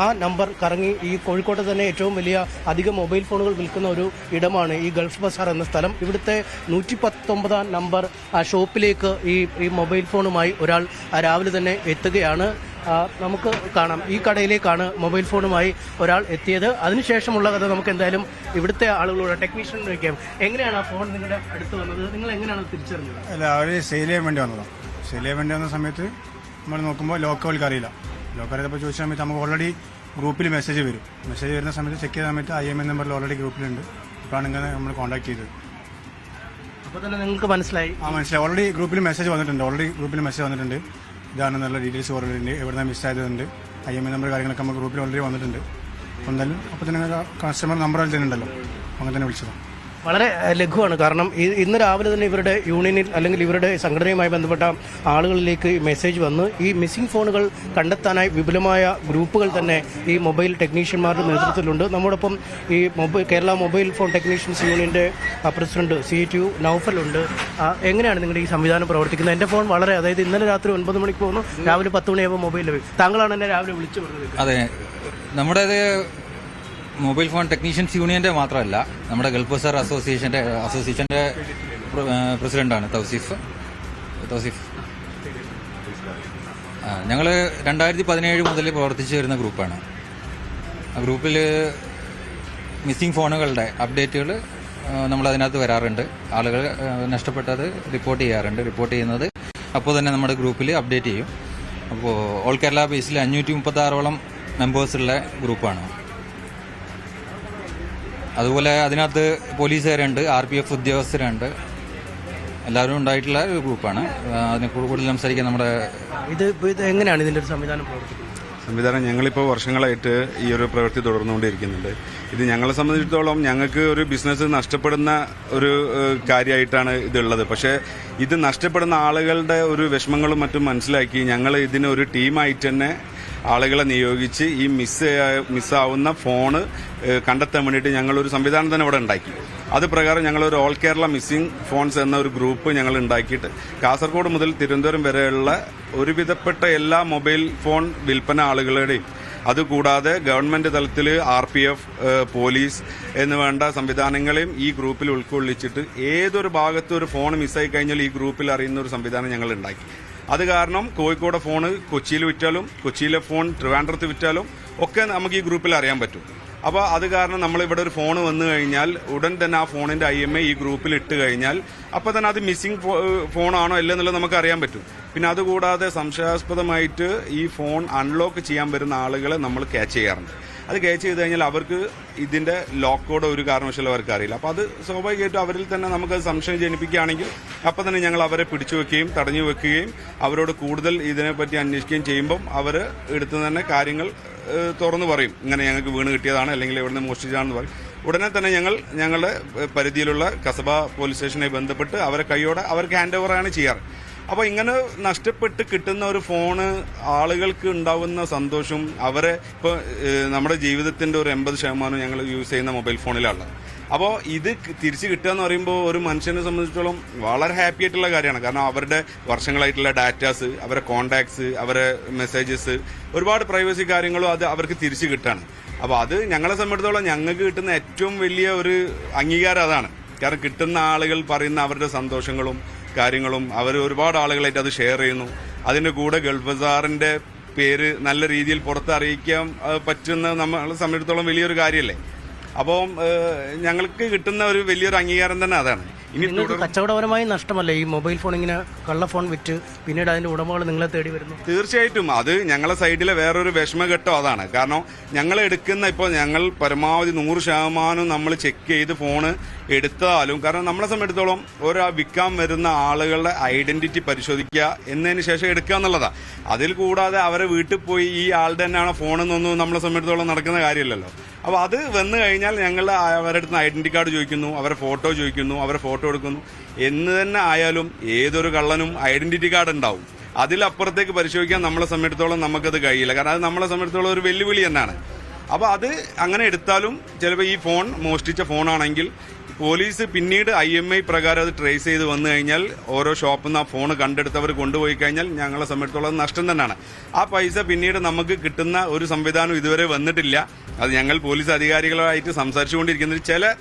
ആ നമ്പർ കറങ്ങി ഈ കോഴിക്കോട്ടെ തന്നെ ഏറ്റവും വലിയ അധികം മൊബൈൽ ഫോണുകൾ വിൽക്കുന്ന ഒരു ഇടമാണ് ഈ ഗൾഫ് ബസാർ എന്ന സ്ഥലം. ഇവിടുത്തെ 119 നമ്പർ ഷോപ്പിലേക്ക് ഈ മൊബൈൽ ഫോണുമായി ഒരാൾ രാവിലെ തന്നെ എത്തുകയാണ്. നമുക്ക് കാണാം. ഈ കടയിലേക്കാണ് മൊബൈൽ ഫോണുമായി ഒരാൾ എത്തിയത്. അതിനുശേഷമുള്ള കഥ നമുക്ക് എന്തായാലും ഇവിടുത്തെ ആളുകളോട് ടെക്നീഷ്യൻ ചോദിക്കാം. എങ്ങനെയാണ് ആ ഫോൺ നിങ്ങളുടെ അടുത്ത് വന്നത്? നിങ്ങൾ എങ്ങനെയാണ് തിരിച്ചറിഞ്ഞത്? അല്ല, അവർ സെയിൽ ചെയ്യാൻ വേണ്ടി വന്നതാണ്. സെയിൽ ചെയ്യാൻ വേണ്ടി വന്ന സമയത്ത് നമ്മൾ നോക്കുമ്പോൾ ലോക്ക് അവർക്ക് അറിയില്ല. ലോക്ക് അറിയാത്തപ്പോൾ ചോദിച്ച സമയത്ത് നമുക്ക് ഓൾറെഡി ഗ്രൂപ്പിൽ മെസ്സേജ് വരും. മെസ്സേജ് വരുന്ന സമയത്ത് ചെക്ക് ചെയ്ത സമയത്ത് IMEI നമ്പറിൽ ഓൾറെഡി ഗ്രൂപ്പിലുണ്ട്. ഇപ്പോഴാണ് ഇങ്ങനെ നമ്മൾ കോൺടാക്ട് ചെയ്തത്. അപ്പോൾ തന്നെ നിങ്ങൾക്ക് മനസ്സിലായി? മനസ്സിലായി. ഓൾറെഡി ഗ്രൂപ്പിൽ മെസ്സേജ് വന്നിട്ടുണ്ട്. ഇതാണെന്നുള്ള ഡീറ്റെയിൽസ് ഓൾറെഡി എവിടെ മിസ്സായതുണ്ട്. IMEI നമ്പർ കാര്യങ്ങളൊക്കെ നമുക്ക് ഗ്രൂപ്പിൽ ഓൾറെഡി വന്നിട്ടുണ്ട്. അപ്പോൾ എന്തായാലും അപ്പോൾ തന്നെ കസ്റ്റമർ നമ്പർ തന്നെ ഉണ്ടല്ലോ, അങ്ങനെ തന്നെ വിളിച്ചതാണ്. വളരെ ലഘുവാണ്. കാരണം ഇന്ന് രാവിലെ തന്നെ ഇവരുടെ യൂണിയനിൽ അല്ലെങ്കിൽ ഇവരുടെ സംഘടനയുമായി ബന്ധപ്പെട്ട ആളുകളിലേക്ക് മെസ്സേജ് വന്ന് ഈ മിസ്സിംഗ് ഫോണുകൾ കണ്ടെത്താനായി വിപുലമായ ഗ്രൂപ്പുകൾ തന്നെ ഈ മൊബൈൽ ടെക്നീഷ്യന്മാരുടെ നേതൃത്വത്തിലുണ്ട്. നമ്മോടൊപ്പം ഈ കേരള മൊബൈൽ ഫോൺ ടെക്നീഷ്യൻസ് യൂണിയൻ്റെ പ്രസിഡന്റ് CTU നൗഫലുണ്ട്. എങ്ങനെയാണ് നിങ്ങളുടെ ഈ സംവിധാനം പ്രവർത്തിക്കുന്നത്? എൻ്റെ ഫോൺ വളരെ, അതായത് ഇന്നലെ രാത്രി 9 മണിക്ക് പോകുന്നു, രാവിലെ 10 മണിയാകുമ്പോൾ മൊബൈൽ ലഭിക്കും. താങ്കളാണ് എന്നെ രാവിലെ വിളിച്ചു പറഞ്ഞത്. അതെ, നമ്മുടേത് മൊബൈൽ ഫോൺ ടെക്നീഷ്യൻസ് യൂണിയന്റെ മാത്രമല്ല, നമ്മുടെ ഗൾഫ് ബസാർ അസോസിയേഷന്റെ പ്രസിഡന്റാണ് തൗസീഫ്. ഞങ്ങൾ 2017 മുതൽ പ്രവർത്തിച്ചു വരുന്ന ഗ്രൂപ്പാണ്. ആ ഗ്രൂപ്പിൽ മിസ്സിംഗ് ഫോണുകളുടെ അപ്ഡേറ്റുകൾ നമ്മളതിനകത്ത് വരാറുണ്ട്. ആളുകൾ നഷ്ടപ്പെട്ടത് റിപ്പോർട്ട് ചെയ്യാറുണ്ട്. റിപ്പോർട്ട് ചെയ്യുന്നത് അപ്പോൾ തന്നെ നമ്മുടെ ഗ്രൂപ്പിൽ അപ്ഡേറ്റ് ചെയ്യും. അപ്പോൾ ഓൾ കേരള ബേസിൽ 536ഓളം മെമ്പേഴ്സുള്ള ഗ്രൂപ്പാണ്. അതുപോലെ അതിനകത്ത് പോലീസുകാരുണ്ട്, RPF ഉദ്യോഗസ്ഥരുണ്ട്, എല്ലാവരും ഉണ്ടായിട്ടുള്ള ഒരു ഗ്രൂപ്പാണ്. അതിനെ കൂടുതൽ സംസാരിക്കാൻ നമ്മുടെ ഇത് എങ്ങനെയാണ് ഇതിൻ്റെ ഒരു സംവിധാനം പ്രവർത്തിക്കുന്നത്? സംവിധാനം ഞങ്ങളിപ്പോൾ വർഷങ്ങളായിട്ട് ഈ ഒരു പ്രവൃത്തി തുടർന്നുകൊണ്ടിരിക്കുന്നുണ്ട്. ഇത് ഞങ്ങളെ സംബന്ധിച്ചിടത്തോളം ഞങ്ങൾക്ക് ഒരു ബിസിനസ് നഷ്ടപ്പെടുന്ന ഒരു കാര്യമായിട്ടാണ് ഇതുള്ളത്. പക്ഷേ ഇത് നഷ്ടപ്പെടുന്ന ആളുകളുടെ ഒരു വിഷമങ്ങളും മറ്റും മനസ്സിലാക്കി ഞങ്ങൾ ഇതിനൊരു ടീമായിട്ട് തന്നെ ആളുകളെ നിയോഗിച്ച് ഈ മിസ്സാവുന്ന ഫോണ് കണ്ടെത്താൻ വേണ്ടിയിട്ട് ഞങ്ങളൊരു സംവിധാനം തന്നെ ഇവിടെ ഉണ്ടാക്കി. അത് പ്രകാരം ഞങ്ങളൊരു ഓൾ കേരള മിസ്സിംഗ് ഫോൺസ് എന്ന ഒരു ഗ്രൂപ്പ് ഞങ്ങൾ ഉണ്ടാക്കിയിട്ട് കാസർഗോഡ് മുതൽ തിരുവനന്തപുരം വരെയുള്ള ഒരുവിധപ്പെട്ട എല്ലാ മൊബൈൽ ഫോൺ വിൽപ്പന ആളുകളുടെയും, അതുകൂടാതെ ഗവൺമെന്റ് തലത്തിൽ RPF, പോലീസ് എന്ന് വേണ്ട സംവിധാനങ്ങളെയും ഈ ഗ്രൂപ്പിൽ ഉൾക്കൊള്ളിച്ചിട്ട് ഏതൊരു ഭാഗത്തും ഒരു ഫോൺ മിസ്സായി കഴിഞ്ഞാൽ ഈ ഗ്രൂപ്പിൽ അറിയുന്ന ഒരു സംവിധാനം ഞങ്ങൾ ഉണ്ടാക്കി. അത് കാരണം കോഴിക്കോട് ഫോണ് കൊച്ചിയിൽ വിറ്റാലും കൊച്ചിയിലെ ഫോൺ ട്രിവാൻഡ്രത്ത് വിറ്റാലും ഒക്കെ നമുക്ക് ഈ ഗ്രൂപ്പിൽ അറിയാൻ പറ്റും. അപ്പോൾ അത് കാരണം നമ്മളിവിടെ ഒരു ഫോൺ വന്നു കഴിഞ്ഞാൽ ഉടൻ തന്നെ ആ ഫോണിന്റെ IMEI ഈ ഗ്രൂപ്പിൽ ഇട്ട് കഴിഞ്ഞാൽ അപ്പോൾ തന്നെ അത് മിസ്സിംഗ് ഫോണാണോ അല്ലെന്നുള്ളത് നമുക്ക് അറിയാൻ പറ്റും. പിന്നെ അതുകൂടാതെ സംശയാസ്പദമായിട്ട് ഈ ഫോൺ അൺലോക്ക് ചെയ്യാൻ വരുന്ന ആളുകളെ നമ്മൾ ക്യാച്ച് ചെയ്യാറുണ്ട്. അത് ക്യാച്ച് ചെയ്ത് കഴിഞ്ഞാൽ അവർക്ക് ഇതിന്റെ ലോക്ക് കോഡ് ഒരു കാരണവശാലും അവർക്ക് അറിയില്ല. അപ്പോൾ അത് സ്വാഭാവികമായിട്ടും അവരിൽ തന്നെ നമുക്കത് സംശയം ജനിപ്പിക്കുകയാണെങ്കിൽ അപ്പം തന്നെ ഞങ്ങൾ അവരെ പിടിച്ചു വെക്കുകയും തടഞ്ഞു വെക്കുകയും അവരോട് കൂടുതൽ ഇതിനെപ്പറ്റി അന്വേഷിക്കുകയും ചെയ്യുമ്പം അവർ എടുത്തു തന്നെ കാര്യങ്ങൾ തുറന്നു പറയും. ഇങ്ങനെ ഞങ്ങൾക്ക് വീണ് കിട്ടിയതാണ് അല്ലെങ്കിൽ എവിടുന്ന് മോഷ്ടിച്ചതാണെന്ന് പറയും. ഉടനെ തന്നെ ഞങ്ങളുടെ പരിധിയിലുള്ള കസബ പോലീസ് സ്റ്റേഷനുമായി ബന്ധപ്പെട്ട് അവരെ കൈയോടെ അവർക്ക് ഹാൻഡ് ഓവറാണ് ചെയ്യാറ്. അപ്പോൾ ഇങ്ങനെ നഷ്ടപ്പെട്ട് കിട്ടുന്ന ഒരു ഫോണ് ആളുകൾക്ക് ഉണ്ടാവുന്ന സന്തോഷം, അവരെ ഇപ്പോൾ നമ്മുടെ ജീവിതത്തിൻ്റെ ഒരു 80% ഞങ്ങൾ യൂസ് ചെയ്യുന്ന മൊബൈൽ ഫോണിലാണ്. അപ്പോൾ ഇത് തിരിച്ച് കിട്ടുക എന്ന് പറയുമ്പോൾ ഒരു മനുഷ്യനെ സംബന്ധിച്ചിടത്തോളം വളരെ ഹാപ്പി ആയിട്ടുള്ള കാര്യമാണ്. കാരണം അവരുടെ വർഷങ്ങളായിട്ടുള്ള ഡാറ്റാസ്, അവരുടെ കോണ്ടാക്ട്സ്, അവരുടെ മെസ്സേജസ്, ഒരുപാട് പ്രൈവസി കാര്യങ്ങളും അത് അവർക്ക് തിരിച്ച് കിട്ടുകയാണ്. അപ്പോൾ അത് ഞങ്ങളെ സംബന്ധിച്ചിടത്തോളം ഞങ്ങൾക്ക് കിട്ടുന്ന ഏറ്റവും വലിയ ഒരു അംഗീകാരം അതാണ്. കാരണം കിട്ടുന്ന ആളുകൾ പറയുന്ന അവരുടെ സന്തോഷങ്ങളും കാര്യങ്ങളും അവർ ഒരുപാട് ആളുകളായിട്ട് അത് ഷെയർ ചെയ്യുന്നു. അതിൻ്റെ കൂടെ ഗൾഫ് ബസാറിൻ്റെ പേര് നല്ല രീതിയിൽ പുറത്തറിയിക്കാൻ പറ്റുന്ന നമ്മളെ സംബന്ധിച്ചിടത്തോളം വലിയൊരു കാര്യമല്ലേ. അപ്പോൾ ഞങ്ങൾക്ക് കിട്ടുന്ന ഒരു വലിയൊരു അംഗീകാരം തന്നെ അതാണ്. ഇനി കച്ചവടപരമായി നഷ്ടമല്ലേ ഈ മൊബൈൽ ഫോൺ ഇങ്ങനെ കള്ള ഫോൺ വിറ്റ് പിന്നീട് അതിന്റെ ഉടമകൾ നിങ്ങളെ തേടി വരുന്നു? തീർച്ചയായിട്ടും അത് ഞങ്ങളെ സൈഡിലെ വേറൊരു വിഷമഘട്ടം അതാണ്. കാരണം ഞങ്ങൾ എടുക്കുന്ന ഇപ്പോൾ ഞങ്ങൾ പരമാവധി 100% നമ്മൾ ചെക്ക് ചെയ്ത് ഫോണ് എടുത്താലും, കാരണം നമ്മളെ സംബന്ധിച്ചിടത്തോളം വിൽക്കാൻ വരുന്ന ആളുകളുടെ ഐഡന്റിറ്റി പരിശോധിക്കുക, എന്നതിന് ശേഷം എടുക്കുക എന്നുള്ളതാണ്. അതിൽ കൂടാതെ അവരെ വീട്ടിൽ പോയി ഈ ആളുടെ തന്നെയാണ് ഫോണെന്നൊന്നും നമ്മളെ സംബന്ധിച്ചിടത്തോളം നടക്കുന്ന കാര്യമില്ലല്ലോ. അപ്പോൾ അത് വന്നു കഴിഞ്ഞാൽ ഞങ്ങൾ അവരുടെ അടുത്ത് ഐഡന്റിറ്റി കാർഡ് ചോദിക്കുന്നു, അവരെ ഫോട്ടോ ചോദിക്കുന്നു, അവരെ ഫോട്ടോ എടുക്കുന്നു. എന്ന് തന്നെ ആയാലും ഏതൊരു കള്ളനും ഐഡന്റിറ്റി കാർഡ് ഉണ്ടാവും. അതിലപ്പുറത്തേക്ക് പരിശോധിക്കാൻ നമ്മളെ സംബന്ധിച്ചിടത്തോളം നമുക്കത് കഴിയില്ല. കാരണം അത് നമ്മളെ സംബന്ധിച്ചിടത്തോളം ഒരു വെല്ലുവിളി തന്നെയാണ്. അപ്പോൾ അത് അങ്ങനെ എടുത്താലും ചിലപ്പോൾ ഈ ഫോൺ മോഷ്ടിച്ച ഫോണാണെങ്കിൽ പോലീസ് പിന്നീട് IMI പ്രകാരം അത് ട്രേസ് ചെയ്ത് വന്നു കഴിഞ്ഞാൽ ഓരോ ഷോപ്പിൽ നിന്ന് ആ ഫോൺ കണ്ടെടുത്തവർ കൊണ്ടുപോയി കഴിഞ്ഞാൽ ഞങ്ങളെ സംബന്ധിച്ചിടത്തോളം നഷ്ടം തന്നെയാണ്. ആ പൈസ പിന്നീട് നമുക്ക് കിട്ടുന്ന ഒരു സംവിധാനം ഇതുവരെ വന്നിട്ടില്ല. അത് ഞങ്ങൾ പോലീസ് അധികാരികളുമായിട്ട് സംസാരിച്ചുകൊണ്ടിരിക്കുന്നത്. ചില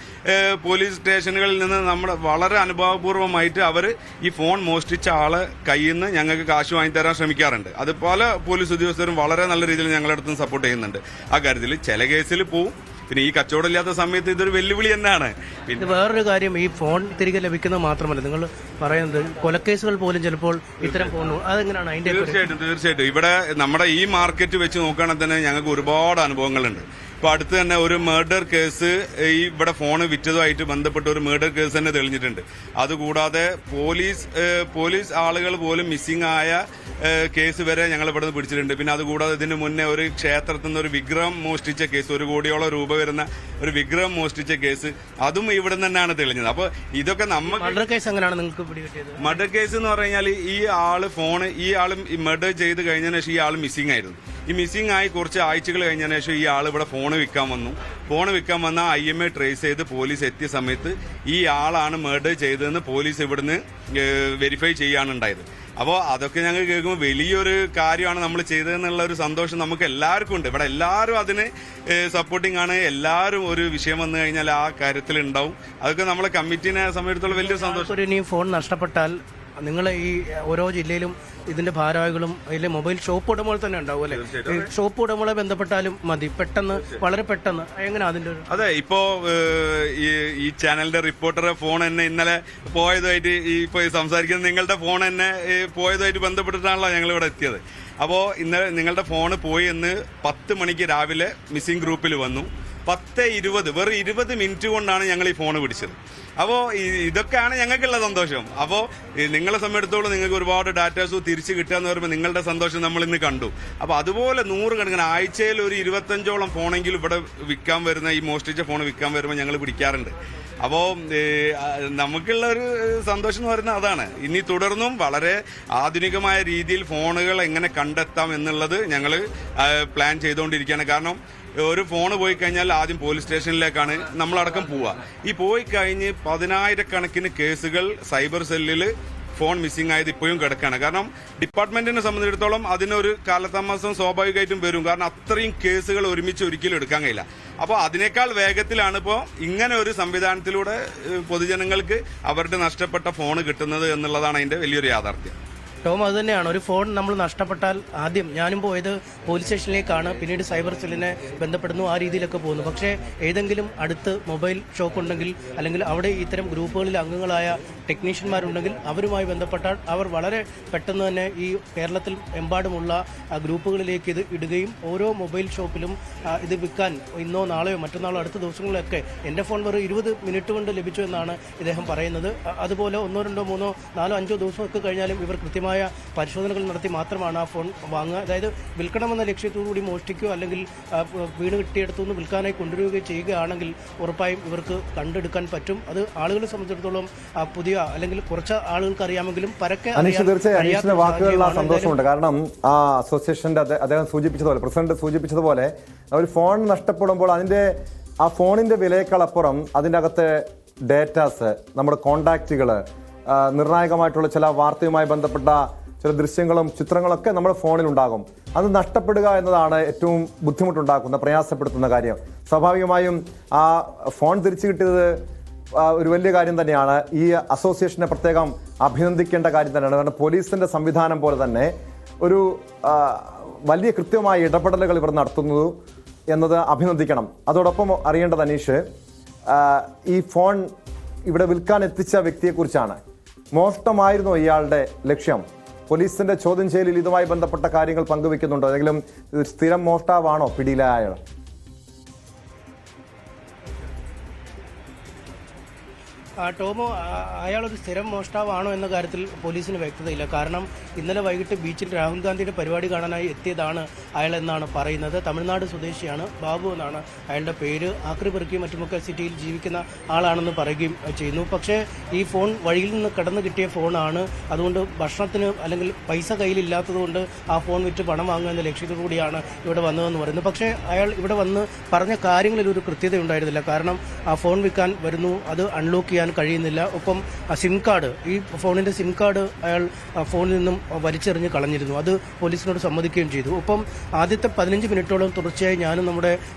പോലീസ് സ്റ്റേഷനുകളിൽ നിന്ന് നമ്മുടെ വളരെ അനുഭവപൂർവ്വമായിട്ട് അവർ ഈ ഫോൺ മോഷ്ടിച്ച ആളെ കയ്യിൽ നിന്ന് ഞങ്ങൾക്ക് കാശ് വാങ്ങിത്തരാൻ ശ്രമിക്കാറുണ്ട്. അത് പല പോലീസ് ഉദ്യോഗസ്ഥരും വളരെ നല്ല രീതിയിൽ ഞങ്ങളുടെ അടുത്ത് സപ്പോർട്ട് ചെയ്യുന്നുണ്ട്. ആ കാര്യത്തിൽ ചില കേസിൽ പോവും. പിന്നെ ഈ കച്ചവടമില്ലാത്ത സമയത്ത് ഇതൊരു വെല്ലുവിളി തന്നെയാണ്. പിന്നെ വേറൊരു കാര്യം, ഈ ഫോൺ തിരികെ ലഭിക്കുന്നത് മാത്രമല്ല, നിങ്ങൾ പറയുന്നത് കൊലക്കേസുകൾ പോലും ചിലപ്പോൾ ഇത്തരം ഫോൺ, അതെങ്ങനെയാണ് അതിന്റെ? തീർച്ചയായിട്ടും ഇവിടെ നമ്മുടെ ഈ മാർക്കറ്റ് വെച്ച് നോക്കുകയാണെങ്കിൽ തന്നെ ഞങ്ങൾക്ക് ഒരുപാട് അനുഭവങ്ങളുണ്ട്. ഇപ്പൊ അടുത്ത് തന്നെ ഒരു മർഡർ കേസ് ഈ ഇവിടെ ഫോൺ വിറ്റതുമായിട്ട് ബന്ധപ്പെട്ട ഒരു മർഡർ കേസ് തന്നെ തെളിഞ്ഞിട്ടുണ്ട്. അതുകൂടാതെ പോലീസ് ആളുകൾ പോലും മിസ്സിംഗ് ആയ കേസ് വരെ ഞങ്ങൾ ഇവിടെ നിന്ന് പിടിച്ചിട്ടുണ്ട്. പിന്നെ അതുകൂടാതെ ഇതിന് മുന്നേ ഒരു ക്ഷേത്രത്തിൽ നിന്ന് ഒരു വിഗ്രഹം മോഷ്ടിച്ച കേസ്, 1 കോടിയോളം രൂപ വരുന്ന ഒരു വിഗ്രഹം മോഷ്ടിച്ച കേസ്, അതും ഇവിടെ തന്നെയാണ് തെളിഞ്ഞത്. അപ്പൊ ഇതൊക്കെ മർഡർ കേസ് എങ്ങനെയാണ് നിങ്ങൾക്ക് പിടികിട്ടിയത്? മർഡർ കേസ് എന്ന് പറഞ്ഞാൽ ഈ ആള് മർഡർ ചെയ്ത് കഴിഞ്ഞതിന് ശേഷം ഈ ആള് മിസ്സിംഗ് ആയിരുന്നു. ഈ മിസ്സിംഗ് ആയി കുറച്ച് ആഴ്ചകൾ കഴിഞ്ഞതിന് ശേഷം ഈ ആൾ ഇവിടെ ഫോൺ വിൽക്കാൻ വന്ന IMI ട്രേസ് ചെയ്ത് പോലീസ് എത്തിയ സമയത്ത് ഈ ആളാണ് മർഡർ ചെയ്തതെന്ന് പോലീസ് ഇവിടുന്ന് വെരിഫൈ ചെയ്യാനുണ്ടായത്. അപ്പോൾ അതൊക്കെ ഞങ്ങൾ കേൾക്കുമ്പോൾ വലിയൊരു കാര്യമാണ് നമ്മൾ ചെയ്തതെന്നുള്ള ഒരു സന്തോഷം നമുക്ക് എല്ലാവർക്കും ഉണ്ട്. ഇവിടെ എല്ലാവരും അതിന് സപ്പോർട്ടിംഗ് ആണ്. എല്ലാവരും ഒരു വിഷയം വന്നു കഴിഞ്ഞാൽ ആ കാര്യത്തിൽ ഉണ്ടാവും. അതൊക്കെ നമ്മളെ കമ്മിറ്റിനെ സംബന്ധിച്ചിടത്തോളം വലിയൊരു സന്തോഷം. ഇനി ഫോൺ നഷ്ടപ്പെട്ടാൽ നിങ്ങൾ ഈ ഓരോ ജില്ലയിലും ഇതിന്റെ ഭാരവാഹികളും അതിലെ മൊബൈൽ ഷോപ്പ് ഉടമകൾ തന്നെ ഉണ്ടാവും അല്ലെ? ഷോപ്പ് ഉടമകളെ ബന്ധപ്പെട്ടാലും മതി, പെട്ടെന്ന്, വളരെ പെട്ടെന്ന്. എങ്ങനെ അതിന്റെ? അതെ, ഇപ്പോ ഈ ചാനലിന്റെ റിപ്പോർട്ടറെ ഫോൺ എന്നെ ഇന്നലെ പോയതായിട്ട് ഇപ്പൊ സംസാരിക്കുന്നത് നിങ്ങളുടെ ഫോൺ എന്നെ പോയതായിട്ട് ബന്ധപ്പെട്ടിട്ടാണല്ലോ ഞങ്ങൾ ഇവിടെ എത്തിയത്. അപ്പോൾ ഇന്നലെ നിങ്ങളുടെ ഫോണ് പോയി എന്ന് 10 മണിക്ക് രാവിലെ മിസ്സിംഗ് ഗ്രൂപ്പിൽ വന്നു. 10:20 വെറും 20 മിനിറ്റ് കൊണ്ടാണ് ഞങ്ങൾ ഈ ഫോൺ പിടിച്ചത്. അപ്പോൾ ഇതൊക്കെയാണ് ഞങ്ങൾക്കുള്ള സന്തോഷം. അപ്പോൾ നിങ്ങളെ സംബന്ധിച്ചിടത്തോളം നിങ്ങൾക്ക് ഒരുപാട് ഡാറ്റാസ് തിരിച്ച് കിട്ടുക എന്ന് പറയുമ്പോൾ നിങ്ങളുടെ സന്തോഷം നമ്മൾ ഇന്ന് കണ്ടു. അപ്പോൾ അതുപോലെ 100 കണക്കിന് ആഴ്ചയിൽ ഒരു 25ഓളം ഫോണെങ്കിലും ഇവിടെ വിൽക്കാൻ വരുന്ന, ഈ മോഷ്ടിച്ച ഫോൺ വിൽക്കാൻ വരുമ്പോൾ ഞങ്ങൾ പിടിക്കാറുണ്ട്. അപ്പോൾ നമുക്കുള്ള ഒരു സന്തോഷം എന്ന് പറയുന്നത് അതാണ്. ഇനി തുടർന്നും വളരെ ആധുനികമായ രീതിയിൽ ഫോണുകൾ എങ്ങനെ കണ്ടെത്താം എന്നുള്ളത് ഞങ്ങൾ പ്ലാൻ ചെയ്തുകൊണ്ടിരിക്കുകയാണ്. കാരണം ഒരു ഫോൺ പോയി കഴിഞ്ഞാൽ ആദ്യം പോലീസ് സ്റ്റേഷനിലേക്കാണ് നമ്മളടക്കം പോവുക. ഈ പോയി കഴിഞ്ഞ് 10,000 കേസുകൾ സൈബർ സെല്ലിൽ ഫോൺ മിസ്സിംഗ് ആയത് ഇപ്പോഴും കിടക്കുകയാണ്. കാരണം ഡിപ്പാർട്ട്മെന്റിനെ സംബന്ധിച്ചിടത്തോളം അതിനൊരു കാലതാമസം സ്വാഭാവികമായിട്ടും വരും. കാരണം അത്രയും കേസുകൾ ഒരുമിച്ച് ഒരിക്കലും എടുക്കാൻ കഴിയില്ല. അപ്പോൾ അതിനേക്കാൾ വേഗത്തിലാണ് ഇപ്പോൾ ഇങ്ങനെ ഒരു സംവിധാനത്തിലൂടെ പൊതുജനങ്ങൾക്ക് അവരുടെ നഷ്ടപ്പെട്ട ഫോൺ കിട്ടുന്നത് എന്നുള്ളതാണ് അതിന്റെ വലിയൊരു യാഥാർത്ഥ്യം. ടോം, അത് തന്നെയാണ്. ഒരു ഫോൺ നമ്മൾ നഷ്ടപ്പെട്ടാൽ ആദ്യം ഞാനും പോയത് പോലീസ് സ്റ്റേഷനിലേക്കാണ്, പിന്നീട് സൈബർ സെല്ലിനെ ബന്ധപ്പെടുന്നു, ആ രീതിയിലൊക്കെ പോകുന്നു. പക്ഷേ ഏതെങ്കിലും അടുത്ത് മൊബൈൽ ഷോപ്പ് ഉണ്ടെങ്കിൽ, അല്ലെങ്കിൽ അവിടെ ഇത്തരം ഗ്രൂപ്പുകളിൽ അംഗങ്ങളായ ടെക്നീഷ്യന്മാരുണ്ടെങ്കിൽ അവരുമായി ബന്ധപ്പെട്ടാൽ അവർ വളരെ പെട്ടെന്ന് തന്നെ ഈ കേരളത്തിൽ എമ്പാടുമുള്ള ഗ്രൂപ്പുകളിലേക്ക് ഇത് ഇടുകയും ഓരോ മൊബൈൽ ഷോപ്പിലും ഇത് വിൽക്കാൻ ഇന്നോ നാളെയോ മറ്റന്നാളോ അടുത്ത ദിവസങ്ങളിലൊക്കെ എൻ്റെ ഫോൺ വെറും 20 മിനിറ്റ് കൊണ്ട് ലഭിച്ചു എന്നാണ് ഇദ്ദേഹം പറയുന്നത്. അതുപോലെ 1, 2, 3, 4, 5 ദിവസമൊക്കെ കഴിഞ്ഞാലും ഇവർ കൃത്യമായ പരിശോധനകൾ നടത്തി മാത്രമാണ് ആ ഫോൺ വാങ്ങുക. അതായത് വിൽക്കണമെന്ന ലക്ഷ്യത്തോടുകൂടി മോഷ്ടിക്കുകയോ അല്ലെങ്കിൽ വീണ് കിട്ടിയെടുത്തുനിന്ന് വിൽക്കാനായി കൊണ്ടുവരികയോ ചെയ്യുകയാണെങ്കിൽ ഉറപ്പായും ഇവർക്ക് കണ്ടെടുക്കാൻ പറ്റും. അത് ആളുകളെ സംബന്ധിച്ചിടത്തോളം പുതിയ അല്ലെങ്കിൽ കുറച്ച് ആളുകൾക്ക് അറിയാമെങ്കിലും പരക്കെ തീർച്ചയായും വാക്കുകളിൽ സന്തോഷമുണ്ട്. കാരണം ആ അസോസിയേഷന്റെ അദ്ദേഹം സൂചിപ്പിച്ചതുപോലെ, പ്രസിഡന്റ് സൂചിപ്പിച്ചതുപോലെ, ഒരു ഫോൺ നഷ്ടപ്പെടുമ്പോൾ അതിന്റെ ആ ഫോണിന്റെ വിലയേക്കാളപ്പുറം അതിൻ്റെ അകത്തെ ഡേറ്റാസ്, നമ്മുടെ കോണ്ടാക്റ്റുകൾ, നിർണായകമായിട്ടുള്ള ചില വാർത്തയുമായി ബന്ധപ്പെട്ട ചില ദൃശ്യങ്ങളും ചിത്രങ്ങളൊക്കെ നമ്മുടെ ഫോണിൽ ഉണ്ടാകും. അത് നഷ്ടപ്പെടുക എന്നതാണ് ഏറ്റവും ബുദ്ധിമുട്ടുണ്ടാക്കുന്ന, പ്രയാസപ്പെടുത്തുന്ന കാര്യം. സ്വാഭാവികമായും ആ ഫോൺ തിരിച്ചു കിട്ടിയത് ഒരു വലിയ കാര്യം തന്നെയാണ്. ഈ അസോസിയേഷനെ പ്രത്യേകം അഭിനന്ദിക്കേണ്ട കാര്യം തന്നെയാണ്. കാരണം പോലീസിന്റെ സംവിധാനം പോലെ തന്നെ ഒരു വലിയ കൃത്യമായ ഇടപെടലുകൾ ഇവർ നടത്തുന്നു എന്നത് അഭിനന്ദിക്കണം. അതോടൊപ്പം അറിയേണ്ടത് അനീഷ്, ഈ ഫോൺ ഇവിടെ വിൽക്കാൻ എത്തിച്ച വ്യക്തിയെക്കുറിച്ചാണ്. മോഷ്ടമായിരുന്നു ഇയാളുടെ ലക്ഷ്യം? പോലീസിന്റെ ചോദ്യം ചെയ്യലിൽ ഇതുമായി ബന്ധപ്പെട്ട കാര്യങ്ങൾ പങ്കുവെക്കുന്നുണ്ടോ? ഏതെങ്കിലും സ്ഥിരം മോഷ്ടാവാണോ പിടിയിലായ? ടോമോ, അയാളൊരു സ്ഥിരം മോഷ്ടാവാണോ എന്ന കാര്യത്തിൽ പോലീസിന് വ്യക്തതയില്ല. കാരണം ഇന്നലെ വൈകിട്ട് ബീച്ചിൽ രാഹുൽ ഗാന്ധിയുടെ പരിപാടി കാണാനായി എത്തിയതാണ് അയാളെന്നാണ് പറയുന്നത്. തമിഴ്നാട് സ്വദേശിയാണ്, ബാബു എന്നാണ് അയാളുടെ പേര്. ആക്രിപെറുക്കി മറ്റുമൊക്കെ സിറ്റിയിൽ ജീവിക്കുന്ന ആളാണെന്ന് പറയുകയും ചെയ്യുന്നു. പക്ഷേ ഈ ഫോൺ വഴിയിൽ നിന്ന് കടന്നു കിട്ടിയ ഫോണാണ്. അതുകൊണ്ട് ഭക്ഷണത്തിന് അല്ലെങ്കിൽ പൈസ കയ്യിലില്ലാത്തതുകൊണ്ട് ആ ഫോൺ വിറ്റ് പണം വാങ്ങുക എന്ന ലക്ഷ്യത്തോടു കൂടിയാണ് ഇവിടെ വന്നതെന്ന് പറയുന്നത്. പക്ഷേ അയാൾ ഇവിടെ വന്ന് പറഞ്ഞ കാര്യങ്ങളിൽ ഒരു കൃത്യത ഉണ്ടായിരുന്നില്ല. കാരണം ആ ഫോൺ വിൽക്കാൻ വരുന്നു, അത് അൺലോക്ക് ചെയ്യാൻ കഴിയുന്നില്ല. ഒപ്പം സിം കാർഡ്, ഈ ഫോണിന്റെ സിം കാർഡ് അയാൾ ഫോണിൽ നിന്നും വലിച്ചെറിഞ്ഞ് കളഞ്ഞിരുന്നു. അത് പോലീസിനോട് സമ്മതിക്കുകയും ചെയ്തു. ഒപ്പം ആദ്യത്തെ 15 മിനിറ്റോളം തുടർച്ചയായി ഞാനും നമ്മുടെ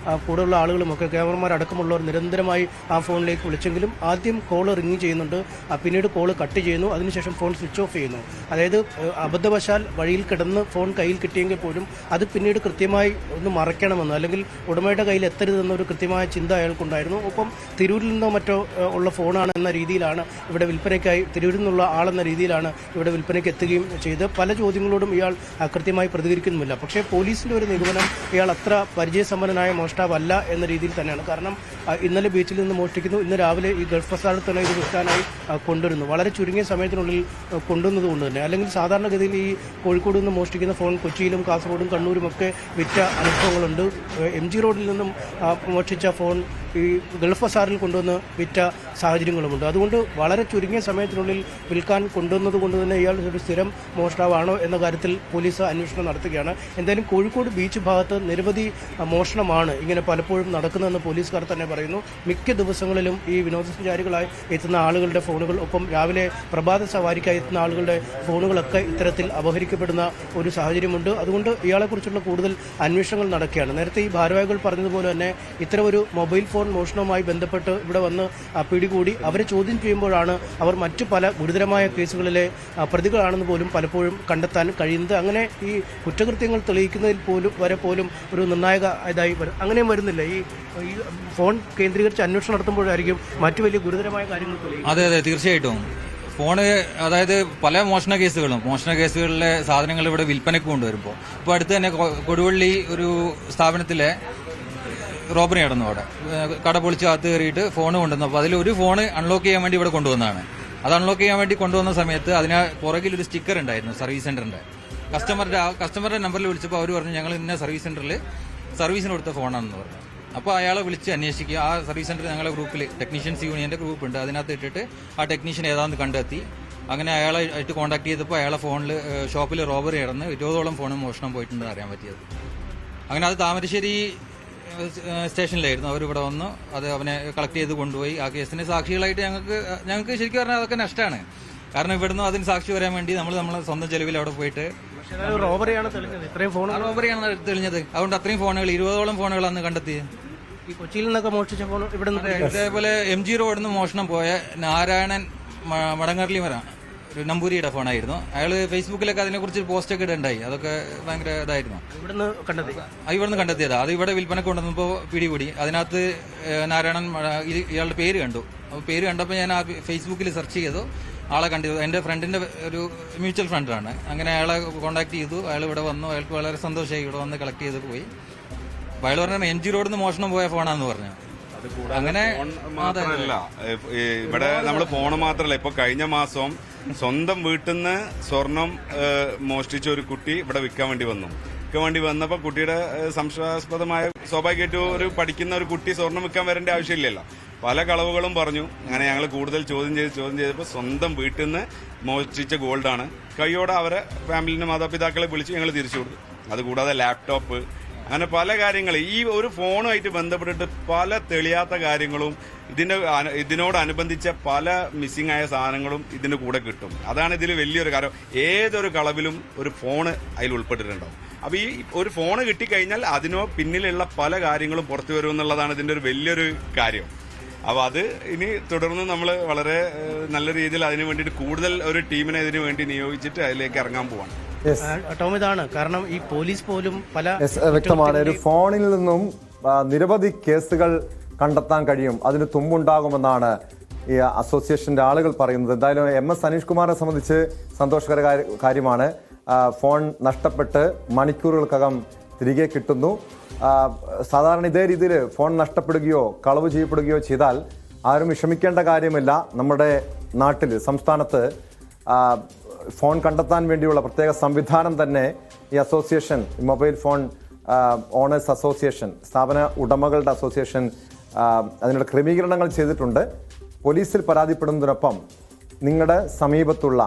കൂടെയുള്ള ആളുകളുമൊക്കെ ക്യാമറമാരടക്കമുള്ളവർ നിരന്തരമായി ആ ഫോണിലേക്ക് വിളിച്ചെങ്കിലും ആദ്യം കോൾ റിങ് ചെയ്യുന്നുണ്ട്, പിന്നീട് കോൾ കട്ട് ചെയ്യുന്നു, അതിനുശേഷം ഫോൺ സ്വിച്ച് ഓഫ് ചെയ്യുന്നു. അതായത് അബദ്ധവശാൽ വഴിയിൽ കിടന്ന് ഫോൺ കയ്യിൽ കിട്ടിയെങ്കിൽ പോലും അത് പിന്നീട് കൃത്യമായി ഒന്ന് മറയ്ക്കണമെന്ന്, അല്ലെങ്കിൽ ഉടമയുടെ കയ്യിൽ എത്തരുതെന്നൊരു കൃത്യമായ ചിന്ത അയാൾക്കുണ്ടായിരുന്നു. ഒപ്പം തിരൂരിൽ നിന്നോ മറ്റോ ഉള്ള ഫോണാണ് എന്ന രീതിയിലാണ് ഇവിടെ വിൽപ്പനയ്ക്കായി, തിരൂരിൽ നിന്നുള്ള ആളെന്ന രീതിയിലാണ് ഇവിടെ വിൽപ്പനയ്ക്ക് എത്തുകയും ചെയ്ത് പല ചോദ്യങ്ങളോടും ഇയാൾ കൃത്യമായി പ്രതികരിക്കുന്നുമില്ല. പക്ഷേ പോലീസിന്റെ ഒരു നിഗമനം ഇയാൾ അത്ര പരിചയസമ്പന്നനായ മോഷ്ടാവല്ല എന്ന രീതിയിൽ തന്നെയാണ്. കാരണം ഇന്നലെ ബീച്ചിൽ നിന്ന് മോഷ്ടിക്കുന്നു, ഇന്ന് രാവിലെ ഈ ഗൾഫ് ബസാറിൽ തന്നെ ഇത് വിൽക്കാനായി കൊണ്ടുവരുന്നു. വളരെ ചുരുങ്ങിയ സമയത്തിനുള്ളിൽ കൊണ്ടുവന്നത് കൊണ്ട് തന്നെ, അല്ലെങ്കിൽ സാധാരണഗതിയിൽ ഈ കോഴിക്കോട് നിന്ന് മോഷ്ടിക്കുന്ന ഫോൺ കൊച്ചിയിലും കാസർഗോഡും കണ്ണൂരും ഒക്കെ വിറ്റ അനുഭവങ്ങളുണ്ട്. MG റോഡിൽ നിന്നും മോഷ്ടിച്ച ഫോൺ ഈ ഗൾഫ് ബസാറിൽ കൊണ്ടുവന്ന് വിറ്റ സാഹചര്യങ്ങളുമുണ്ട്. അതുകൊണ്ട് വളരെ ചുരുങ്ങിയ സമയത്തിനുള്ളിൽ വിൽക്കാൻ കൊണ്ടുവന്നത് കൊണ്ട് തന്നെ ഇയാൾ ഒരു സ്ഥിരം മോഷ്ടാവാണോ എന്ന കാര്യത്തിൽ പോലീസ് അന്വേഷണം നടത്തുകയാണ്. എന്തായാലും കോഴിക്കോട് ബീച്ച് ഭാഗത്ത് നിരവധി മോഷണമാണ് ഇങ്ങനെ പലപ്പോഴും നടക്കുന്നതെന്ന് പോലീസുകാർ തന്നെ പറയുന്നു. മിക്ക ദിവസങ്ങളിലും ഈ വിനോദസഞ്ചാരികളായി എത്തുന്ന ആളുകളുടെ ഫോണുകൾ, ഒപ്പം രാവിലെ പ്രഭാത സവാരിക്കായി എത്തുന്ന ആളുകളുടെ ഫോണുകളൊക്കെ ഇത്തരത്തിൽ അപഹരിക്കപ്പെടുന്ന ഒരു സാഹചര്യമുണ്ട്. അതുകൊണ്ട് ഇയാളെക്കുറിച്ചുള്ള കൂടുതൽ അന്വേഷണങ്ങൾ നടക്കുകയാണ്. നേരത്തെ ഈ ഭാരവാഹികൾ പറഞ്ഞതുപോലെ തന്നെ ഇത്തരം ഒരു മൊബൈൽ ഫോൺ മോഷണവുമായി ബന്ധപ്പെട്ട് ഇവിടെ വന്ന് പിടികൂടി അവരെ ചോദ്യം ചെയ്യുമ്പോഴാണ് അവർ മറ്റു പല ഗുരുതരമായ കേസുകളിലെ പ്രതികളാണെന്ന് പോലും പലപ്പോഴും കണ്ടെത്താൻ കഴിയുന്നത്. അങ്ങനെ ഈ കുറ്റകൃത്യങ്ങൾ തെളിയിക്കുന്നതിൽ പോലും ഒരു നിർണായക ഇതായി അങ്ങനെയും വരുന്നില്ല. ഈ ഫോൺ കേന്ദ്രീകരിച്ച് അന്വേഷണം നടത്തുമ്പോഴായിരിക്കും മറ്റു വലിയ ഗുരുതരമായ കാര്യങ്ങൾ തെളിയിക്കും. അതെ അതെ, തീർച്ചയായിട്ടും. ഫോണ്, അതായത് പല മോഷണ കേസുകളിലെ സാധനങ്ങൾ ഇവിടെ വിൽപ്പനയ്ക്ക് കൊണ്ടുവരുമ്പോൾ, ഇപ്പോൾ അടുത്ത് തന്നെ കൊടുവള്ളി ഒരു സ്ഥാപനത്തിലെ റോബറി നടന്നു. അവിടെ കട പൊളിച്ച് അകത്ത് കയറിയിട്ട് ഫോൺ കൊണ്ടുവന്നു. അപ്പോൾ അതിൽ ഒരു ഫോണ് അൺലോക്ക് ചെയ്യാൻ വേണ്ടി ഇവിടെ കൊണ്ടുവന്നതാണ്. അത് അൺലോക്ക് ചെയ്യാൻ വേണ്ടി കൊണ്ടുവന്ന സമയത്ത് അതിന് പുറകിൽ ഒരു സ്റ്റിക്കർ ഉണ്ടായിരുന്നു, സർവീസ് സെന്ററിന്റെ. കസ്റ്റമറുടെ നമ്പറിൽ വിളിച്ചപ്പോൾ അവർ പറഞ്ഞു ഞങ്ങൾ ഇന്ന സർവീസ് സെന്ററിൽ സർവീസിന് കൊടുത്ത ഫോണാണെന്ന് പറഞ്ഞു. അപ്പോൾ അയാളെ വിളിച്ച് അന്വേഷിക്കുക. ആ സർവീസ് സെന്റർ ഞങ്ങളുടെ ഗ്രൂപ്പിൽ ടെക്നീഷ്യൻസ് യൂണിയന്റെ ഗ്രൂപ്പ് ഉണ്ട്, അതിനകത്ത് ഇട്ടിട്ട് ആ ടെക്നീഷ്യൻ ഏതാണെന്ന് കണ്ടെത്തി. അങ്ങനെ അയാളെ ആയിട്ട് കോൺടാക്ട് ചെയ്തപ്പോൾ അയാളെ ഫോണിൽ ഷോപ്പിൽ റോബറി നടന്ന് 20ഓളം ഫോണും മോഷണം പോയിട്ടുണ്ടെന്ന് അറിയാൻ പറ്റിയത്. അങ്ങനെ അത് താമരശ്ശേരി സ്റ്റേഷനിലായിരുന്നു. അവരിവിടെ വന്നു, അത് അവനെ കളക്ട് ചെയ്ത് കൊണ്ടുപോയി. ആ കേസിന് സാക്ഷികളായിട്ട് ഞങ്ങൾക്ക് ശരിക്കും പറഞ്ഞാൽ അതൊക്കെ നഷ്ടമാണ്. കാരണം ഇവിടുന്ന് അതിന് സാക്ഷി വരാൻ വേണ്ടി നമ്മളെ സ്വന്തം ചെലവിൽ അവിടെ പോയിട്ട് റോബറിയാണ് തെളിഞ്ഞത്. അതുകൊണ്ട് അത്രയും ഫോണുകൾ, 20ഓളം ഫോണുകൾ അന്ന് കണ്ടെത്തിയത്. ഈ കൊച്ചിയിൽ നിന്നൊക്കെ മോഷ്ടിച്ച ഫോൺ ഇവിടെ ഇതേപോലെ MG റോഡിൽ നിന്ന് മോഷണം പോയ നാരായണൻ മടങ്ങർലിമര, ഒരു നമ്പൂരിയുടെ ഫോണായിരുന്നു. അയാൾ ഫേസ്ബുക്കിലൊക്കെ അതിനെക്കുറിച്ച് പോസ്റ്റൊക്കെ ഇടുണ്ടായി. അതൊക്കെ ഭയങ്കര ഇതായിരുന്നു. ഇവിടുന്ന് കണ്ടെത്തിയതാ. അത് ഇവിടെ വിൽപ്പനക്ക് കൊണ്ടുവന്നപ്പോൾ പിടികൂടി. അതിനകത്ത് നാരായണൻ ഇയാളുടെ പേര് കണ്ടു. അപ്പോൾ പേര് കണ്ടപ്പോൾ ഞാൻ ആ ഫേസ്ബുക്കിൽ സെർച്ച് ചെയ്തു, ആളെ കണ്ടു. എൻ്റെ ഫ്രണ്ടിൻ്റെ ഒരു മ്യൂച്വൽ ഫ്രണ്ടാണ്. അങ്ങനെ അയാളെ കോൺടാക്ട് ചെയ്തു. അയാൾ ഇവിടെ വന്നു. അയാൾക്ക് വളരെ സന്തോഷമായി. ഇവിടെ വന്ന് കളക്ട് ചെയ്ത് പോയി. അയാൾ പറഞ്ഞാൽ MG റോഡിൽ നിന്ന് മോഷണം പോയ ഫോണാന്ന് പറഞ്ഞു. അങ്ങനെ മാത്രമല്ല, ഇവിടെ നമ്മൾ ഫോണ് മാത്രമല്ല, ഇപ്പൊ കഴിഞ്ഞ മാസം സ്വന്തം വീട്ടിൽ നിന്ന് സ്വർണം മോഷ്ടിച്ച ഒരു കുട്ടി ഇവിടെ വിൽക്കാൻ വേണ്ടി വന്നപ്പോൾ കുട്ടിയുടെ സംശയാസ്പദമായ, സ്വാഭാവികമായിട്ടും ഒരു പഠിക്കുന്ന ഒരു കുട്ടി സ്വർണം വിൽക്കാൻ വരേണ്ട ആവശ്യമില്ലല്ലോ. പല കളവുകളും പറഞ്ഞു. അങ്ങനെ ഞങ്ങൾ കൂടുതൽ ചോദ്യം ചെയ്തപ്പോൾ സ്വന്തം വീട്ടിൽ നിന്ന് മോഷ്ടിച്ച ഗോൾഡാണ്. കൈയോടെ അവരെ ഫാമിലിന്റെ മാതാപിതാക്കളെ വിളിച്ച് ഞങ്ങൾ തിരിച്ചു കൊടുത്തു. അതുകൂടാതെ ലാപ്ടോപ്പ്, അങ്ങനെ പല കാര്യങ്ങൾ, ഈ ഒരു ഫോണുമായിട്ട് ബന്ധപ്പെട്ടിട്ട് പല തെളിയാത്ത കാര്യങ്ങളും ഇതിനോടനുബന്ധിച്ച പല മിസ്സിംഗ് ആയ സാധനങ്ങളും ഇതിന്റെ കൂടെ കിട്ടും. അതാണ് ഇതിൽ വലിയൊരു കാര്യം. ഏതൊരു കളവിലും ഒരു ഫോണ് അതിൽ ഉൾപ്പെട്ടിട്ടുണ്ടാവും. അപ്പൊ ഈ ഒരു ഫോണ് കിട്ടിക്കഴിഞ്ഞാൽ അതിനോ പിന്നിലുള്ള പല കാര്യങ്ങളും പുറത്തു വരും എന്നുള്ളതാണ് ഇതിന്റെ ഒരു വലിയൊരു കാര്യം. അപ്പൊ അത് ഇനി തുടർന്ന് നമ്മൾ വളരെ നല്ല രീതിയിൽ അതിനു വേണ്ടിയിട്ട് കൂടുതൽ ഒരു ടീമിനെ ഇതിനു വേണ്ടി നിയോഗിച്ചിട്ട് അതിലേക്ക് ഇറങ്ങാൻ പോവാണ്. ഇതാണ് കാരണം ഈ പോലീസ് പോലും പല വ്യക്തമാണ്. ഒരു ഫോണിൽ നിന്നും നിരവധി കേസുകൾ കണ്ടെത്താൻ കഴിയും, അതിന് തുമ്പുണ്ടാകുമെന്നാണ് ഈ അസോസിയേഷന്റെ ആളുകൾ പറയുന്നത്. എന്തായാലും MS അനീഷ് കുമാറിനെ സംബന്ധിച്ച് സന്തോഷകര കാര്യമാണ്. ഫോൺ നഷ്ടപ്പെട്ട് മണിക്കൂറുകൾക്കകം തിരികെ കിട്ടുന്നു. സാധാരണ ഇതേ രീതിയിൽ ഫോൺ നഷ്ടപ്പെടുകയോ കളവ് ചെയ്യപ്പെടുകയോ ചെയ്താൽ ആരും വിഷമിക്കേണ്ട കാര്യമില്ല. നമ്മുടെ നാട്ടിൽ, സംസ്ഥാനത്ത് ഫോൺ കണ്ടെത്താൻ വേണ്ടിയുള്ള പ്രത്യേക സംവിധാനം തന്നെ ഈ association, mobile phone owners association, സ്ഥാപന ഉടമകളുടെ അസോസിയേഷൻ അതിനുള്ള ക്രമീകരണങ്ങൾ ചെയ്തിട്ടുണ്ട്. പോലീസിൽ പരാതിപ്പെടുന്നതിനൊപ്പം നിങ്ങളുടെ സമീപത്തുള്ള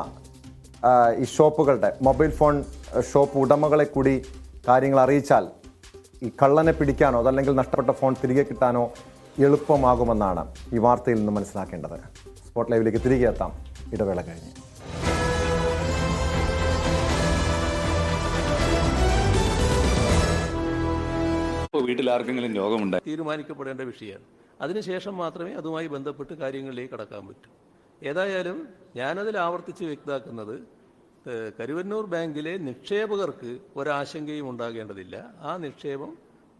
ഈ ഷോപ്പുകളുടെ മൊബൈൽ ഫോൺ ഷോപ്പ് ഉടമകളെ കൂടി കാര്യങ്ങൾ അറിയിച്ചാൽ ഈ കള്ളനെ പിടിക്കാനോ അതല്ലെങ്കിൽ നഷ്ടപ്പെട്ട ഫോൺ തിരികെ കിട്ടാനോ എളുപ്പമാകുമെന്നാണ് ഈ വാർത്തയിൽ നിന്ന് മനസ്സിലാക്കേണ്ടത്. സ്പോട്ട് ലൈവിലേക്ക് തിരികെ എത്താം ഇടവേള കഴിഞ്ഞ്. വീട്ടിൽ ആർക്കെങ്കിലും രോഗമുണ്ടായി തീരുമാനിക്കപ്പെടേണ്ട വിഷയമാണ്. അതിനുശേഷം മാത്രമേ അതുമായി ബന്ധപ്പെട്ട് കാര്യങ്ങളിലേക്ക് കടക്കാൻ പറ്റൂ. ഏതായാലും ഞാനതിൽ ആവർത്തിച്ച് വ്യക്തമാക്കുന്നത്, കരുവന്നൂർ ബാങ്കിലെ നിക്ഷേപകർക്ക് ഒരാശങ്കയും ഉണ്ടാകേണ്ടതില്ല. ആ നിക്ഷേപം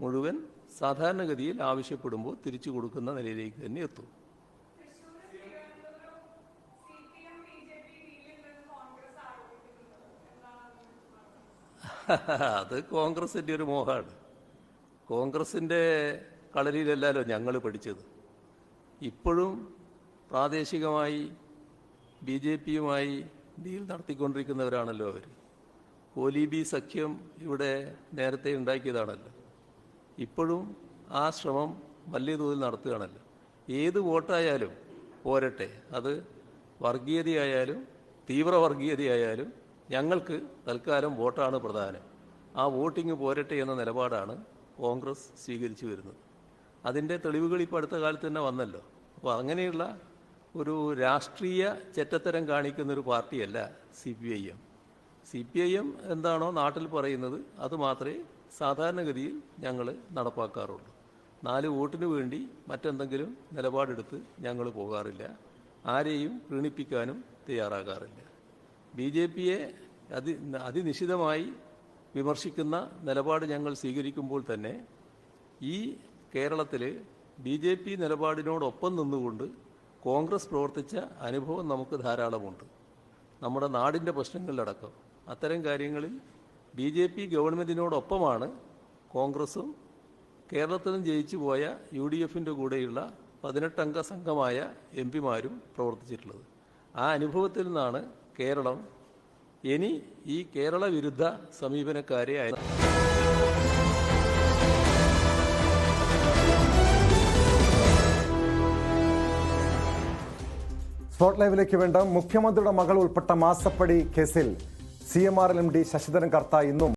മുഴുവൻ സാധാരണഗതിയിൽ ആവശ്യപ്പെടുമ്പോൾ തിരിച്ചു കൊടുക്കുന്ന നിലയിലേക്ക് തന്നെ എത്തും. അത് കോൺഗ്രസിൻ്റെ ഒരു മോഹമാണ്. കോൺഗ്രസിൻ്റെ കളരിയിലല്ലല്ലോ ഞങ്ങൾ പഠിച്ചത്. ഇപ്പോഴും പ്രാദേശികമായി BJPയുമായി ഡീൽ നടത്തിക്കൊണ്ടിരിക്കുന്നവരാണല്ലോ അവർ. കോലീബി സഖ്യം ഇവിടെ നേരത്തെ ഉണ്ടാക്കിയതാണല്ലോ. ഇപ്പോഴും ആ ശ്രമം വലിയ തോതിൽ നടത്തുകയാണല്ലോ. ഏത് വോട്ടായാലും പോരട്ടെ, അത് വർഗീയതയായാലും തീവ്രവർഗീയതയായാലും ഞങ്ങൾക്ക് തൽക്കാലം വോട്ടാണ് പ്രധാനം. ആ വോട്ടിംഗ് പോരട്ടെ എന്ന നിലപാടാണ് കോൺഗ്രസ് സ്വീകരിച്ചു വരുന്നത്. അതിൻ്റെ തെളിവുകൾ ഇപ്പോൾ അടുത്ത കാലത്ത് തന്നെ വന്നല്ലോ. അപ്പോൾ അങ്ങനെയുള്ള ഒരു രാഷ്ട്രീയ ചെറ്റത്തരം കാണിക്കുന്നൊരു പാർട്ടിയല്ല CPIM. CPIM എന്താണോ നാട്ടിൽ പറയുന്നത് അത് മാത്രമേ സാധാരണഗതിയിൽ ഞങ്ങൾ നടപ്പാക്കാറുള്ളൂ. 4 വോട്ടിന് വേണ്ടി മറ്റെന്തെങ്കിലും നിലപാടെടുത്ത് ഞങ്ങൾ പോകാറില്ല. ആരെയും പ്രീണിപ്പിക്കാനും തയ്യാറാകാറില്ല. BJPയെ അതിനിശിതമായി വിമർശിക്കുന്ന നിലപാട് ഞങ്ങൾ സ്വീകരിക്കുമ്പോൾ തന്നെ ഈ കേരളത്തിൽ BJP നിലപാടിനോടൊപ്പം നിന്നുകൊണ്ട് കോൺഗ്രസ് പ്രവർത്തിച്ച അനുഭവം നമുക്ക് ധാരാളമുണ്ട്. നമ്മുടെ നാടിൻ്റെ പ്രശ്നങ്ങളിലടക്കം അത്തരം കാര്യങ്ങളിൽ BJP ഗവൺമെൻറ്റിനോടൊപ്പമാണ് കോൺഗ്രസും കേരളത്തിലും ജയിച്ചു പോയ UDFൻ്റെ കൂടെയുള്ള 18 അംഗ സംഘമായ MP-മാരും പ്രവർത്തിച്ചിട്ടുള്ളത്. ആ അനുഭവത്തിൽ നിന്നാണ് കേരളം ഇനി ഈ കേരള വിരുദ്ധ സമീപനക്കാരെ സ്പോട്ട് ലൈവിലേക്ക് വേണ്ട മുഖ്യമന്ത്രിയുടെ മകൾ ഉൾപ്പെട്ട മാസപ്പടി കേസിൽ CMRL MD ശശിധരൻ കർത്ത ഇന്നും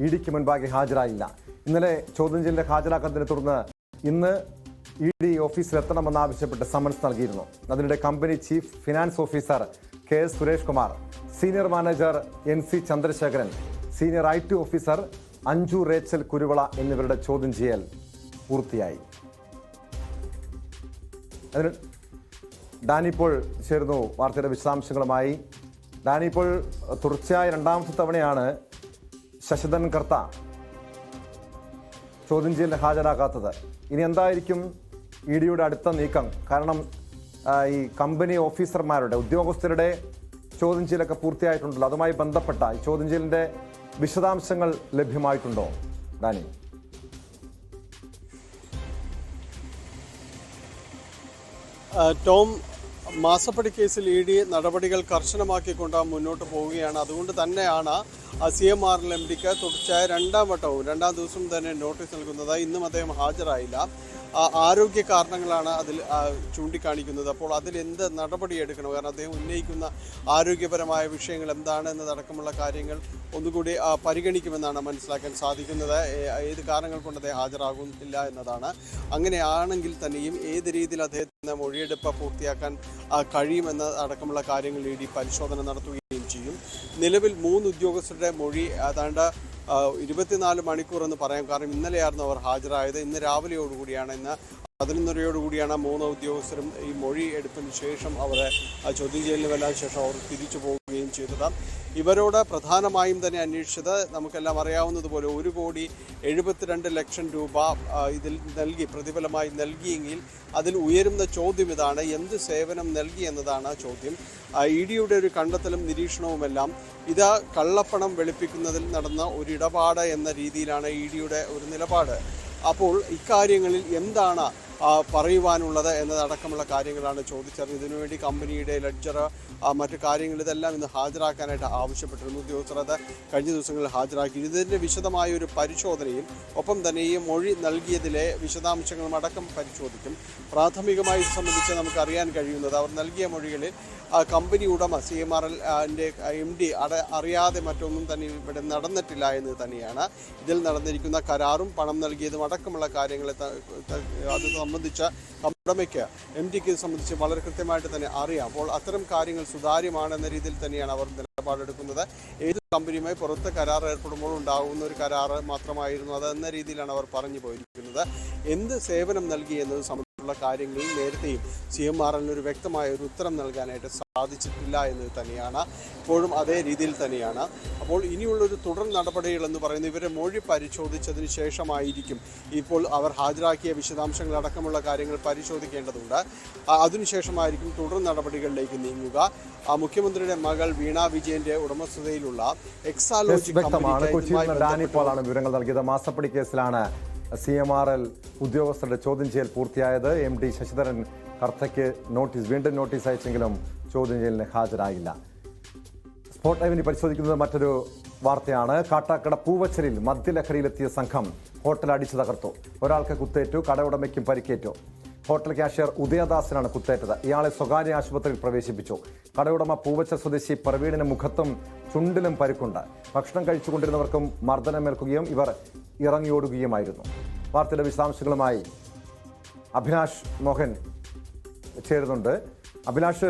EDക്ക് മുൻപാകെ ഹാജരായില്ല. ഇന്നലെ ചോദ്യം ചെയ്യലിൽ ഹാജരാക്കുന്നതിനെ തുടർന്ന് ഇന്ന് ED ഓഫീസിലെത്തണമെന്നാവശ്യപ്പെട്ട് സമൻസ് നൽകിയിരുന്നു. അതിനിടെ company chief finance officer KS Suresh Kumar, senior manager NC Chandrasekharan, senior IT officer Anju Rachel Kuruvala എന്നിവരുടെ ചോദ്യം ചെയ്യൽ പൂർത്തിയായി. അതിന് ഡാനി ഇപ്പോൾ ചേർന്നു വാർത്തയുടെ വിശദാംശങ്ങളുമായി. ഡാനി, ഇപ്പോൾ തുടർച്ചയായ 2ാമത്തെ തവണയാണ് ശശിധരൻ കർത്ത ചോദ്യം ചെയ്യലിന് ഹാജരാകാത്തത്. ഇനി എന്തായിരിക്കും EDയുടെ അടുത്ത നീക്കം? കാരണം ഈ കമ്പനി ഓഫീസർമാരുടെ ഉദ്യോഗസ്ഥരുടെ ചോദ്യം ചെയ്യലൊക്കെ പൂർത്തിയായിട്ടുണ്ടല്ലോ. അതുമായി ബന്ധപ്പെട്ട ഈ ചോദ്യം ചെയ്യലിന്റെ വിശദാംശങ്ങൾ ലഭ്യമായിട്ടുണ്ടോ ഡാനി? ടോം, മാസപ്പടി കേസിൽ ED നടപടികൾ കർശനമാക്കിക്കൊണ്ട് മുന്നോട്ട് പോവുകയാണ്. അതുകൊണ്ട് തന്നെയാണ് CMRL MDക്ക് തുടർച്ചയായ 2ാം വട്ടവും 2ാം ദിവസം തന്നെ നോട്ടീസ് നൽകുന്നത്. ഇന്നും അദ്ദേഹം ഹാജരായില്ല. ആരോഗ്യ കാരണങ്ങളാണ് അതിൽ ചൂണ്ടിക്കാണിക്കുന്നത്. അപ്പോൾ അതിൽ എന്ത് നടപടിയെടുക്കണം? കാരണം അദ്ദേഹം ഉന്നയിക്കുന്ന ആരോഗ്യപരമായ വിഷയങ്ങൾ എന്താണ് എന്നതടക്കമുള്ള കാര്യങ്ങൾ ഒന്നുകൂടി പരിഗണിക്കുമെന്നാണ് മനസ്സിലാക്കാൻ സാധിക്കുന്നത്. ഏത് കാരണങ്ങൾ കൊണ്ട് അദ്ദേഹം ഹാജരാകുന്നില്ല എന്നതാണ്. അങ്ങനെയാണെങ്കിൽ തന്നെയും ഏത് രീതിയിൽ അദ്ദേഹത്തിന് മൊഴിയെടുപ്പ് പൂർത്തിയാക്കാൻ കഴിയുമെന്ന അടക്കമുള്ള കാര്യങ്ങൾ ED പരിശോധന നടത്തുകയും ചെയ്യും. നിലവിൽ 3 ഉദ്യോഗസ്ഥരുടെ മൊഴി ഏതാണ്ട് 24 മണിക്കൂർ എന്ന് പറയാം. കാരണം ഇന്നലെയായിരുന്നു അവർ ഹാജരായത്. ഇന്ന് രാവിലെയോടുകൂടിയാണ്, ഇന്ന് 11:30യോടുകൂടിയാണ് 3 ഉദ്യോഗസ്ഥരും ഈ മൊഴി എടുപ്പിന് ശേഷം അവരെ ചോദ്യം ചെയ്യലിന് വല്ലാൻ ശേഷം അവർ തിരിച്ചു പോവുകയും ചെയ്തത്. ഇവരോട് പ്രധാനമായും തന്നെ അന്വേഷിച്ചത് നമുക്കെല്ലാം അറിയാവുന്നതുപോലെ 1,72,00,000 രൂപ ഇതിൽ നൽകി, പ്രതിഫലമായി നൽകിയെങ്കിൽ അതിൽ ഉയരുന്ന ചോദ്യം ഇതാണ്: എന്ത് സേവനം നൽകി എന്നതാണ് ചോദ്യം. EDയുടെ ഒരു കണ്ടെത്തലും നിരീക്ഷണവുമെല്ലാം ഇത് കള്ളപ്പണം വെളുപ്പിക്കുന്നതിൽ നടന്ന ഒരു ഇടപാട് എന്ന രീതിയിലാണ് EDയുടെ ഒരു നിലപാട്. അപ്പോൾ ഇക്കാര്യങ്ങളിൽ എന്താണ് പറയുവാനുള്ളത് എന്നതടക്കമുള്ള കാര്യങ്ങളാണ് ചോദിച്ചറിഞ്ഞത്. ഇതിനുവേണ്ടി കമ്പനിയുടെ ലെഡ്ജർ മറ്റു കാര്യങ്ങൾ ഇതെല്ലാം ഇന്ന് ഹാജരാക്കാനായിട്ട് ആവശ്യപ്പെട്ടിരുന്നു. ഉദ്യോഗസ്ഥർ അത് കഴിഞ്ഞ ദിവസങ്ങളിൽ ഹാജരാക്കി. ഇതിൻ്റെ വിശദമായ ഒരു പരിശോധനയും ഒപ്പം തന്നെ ഈ മൊഴി നൽകിയതിലെ വിശദാംശങ്ങളും അടക്കം പരിശോധിക്കും. പ്രാഥമികമായി ഇത് സംബന്ധിച്ച് നമുക്ക് അറിയാൻ കഴിയുന്നത് അവർ നൽകിയ മൊഴികളിൽ കമ്പനി ഉടമ CMRLൻ്റെ MD അറിയാതെ മറ്റൊന്നും തന്നെ ഇവിടെ നടന്നിട്ടില്ല എന്ന് തന്നെയാണ്. ഇതിൽ നടന്നിരിക്കുന്ന കരാറും പണം നൽകിയതും അടക്കമുള്ള കാര്യങ്ങളെ അത് സംബന്ധിച്ച ഉടമയ്ക്ക് MDക്ക് സംബന്ധിച്ച് വളരെ കൃത്യമായിട്ട് തന്നെ അറിയാം. അപ്പോൾ അത്തരം കാര്യങ്ങൾ സുതാര്യമാണെന്ന രീതിയിൽ തന്നെയാണ് അവർ നിലപാടെടുക്കുന്നത്. ഏത് കമ്പനിയുമായി പുറത്ത് കരാർ ഏർപ്പെടുമ്പോൾ ഉണ്ടാകുന്ന ഒരു കരാർ മാത്രമായിരുന്നു അത് എന്ന രീതിയിലാണ് അവർ പറഞ്ഞു പോയിരിക്കുന്നത്. എന്ത് സേവനം നൽകി എന്നത് സംബന്ധിച്ചുള്ള കാര്യങ്ങളിൽ നേരത്തെയും CMRL ഒരു വ്യക്തമായ ഒരു ഉത്തരം നൽകാനായിട്ട് സാധിച്ചിട്ടില്ല എന്ന് തന്നെയാണ്. ഇപ്പോഴും അതേ രീതിയിൽ തന്നെയാണ്. അപ്പോൾ ഇനിയുള്ളൊരു തുടർ നടപടികൾ എന്ന് പറയുന്നത് ഇവരെ മൊഴി പരിശോധിച്ചതിന് ശേഷമായിരിക്കും. ഇപ്പോൾ അവർ ഹാജരാക്കിയ വിശദാംശങ്ങളടക്കമുള്ള കാര്യങ്ങൾ പരിശോധിക്കേണ്ടതുണ്ട്. അതിനുശേഷമായിരിക്കും തുടർ നടപടികളിലേക്ക് നീങ്ങുക. മുഖ്യമന്ത്രിയുടെ മകൾ വീണ വിജയന്റെ ഉടമസ്ഥതയിലുള്ള എക്സാലോജി ഡാനി പോളാണ് വിവരങ്ങൾ നൽകിയത്. മാസപ്പടി കേസിലാണ് CMRL ഉദ്യോഗസ്ഥരുടെ ചോദ്യം ചെയ്യൽ പൂർത്തിയായത്. MD ശശിധരൻ കർത്തയ്ക്ക് വീണ്ടും നോട്ടീസ് അയച്ചെങ്കിലും ചോദ്യം ചെയ്യലിന് ഹാജരായില്ല. സ്പോട്ട് ലൈവിന് പരിശോധിക്കുന്നത് മറ്റൊരു വാർത്തയാണ്. കാട്ടാക്കട പൂവച്ചലിൽ മദ്യലഹരിയിലെത്തിയ സംഘം ഹോട്ടൽ അടിച്ചു തകർത്തു. ഒരാൾക്ക് കുത്തേറ്റു, കടയുടമയ്ക്കും പരിക്കേറ്റു. ഹോട്ടൽ കാഷ്യർ ഉദയദാസിനാണ് കുത്തേറ്റത്. ഇയാളെ സ്വകാര്യ ആശുപത്രിയിൽ പ്രവേശിപ്പിച്ചു. കടയുടമ പൂവച്ചൽ സ്വദേശി പ്രവീണിന് മുഖത്തും ചുണ്ടിലും പരിക്കുണ്ട്. ഭക്ഷണം കഴിച്ചുകൊണ്ടിരുന്നവർക്കും മർദ്ദനമേൽക്കുകയും ഇവർ ഇറങ്ങിയോടുകയുമായിരുന്നു. വാർത്തയുടെ വിശദാംശങ്ങളുമായി അഭിലാഷ് മോഹൻ ചേരുന്നുണ്ട്. അഭിലാഷ്,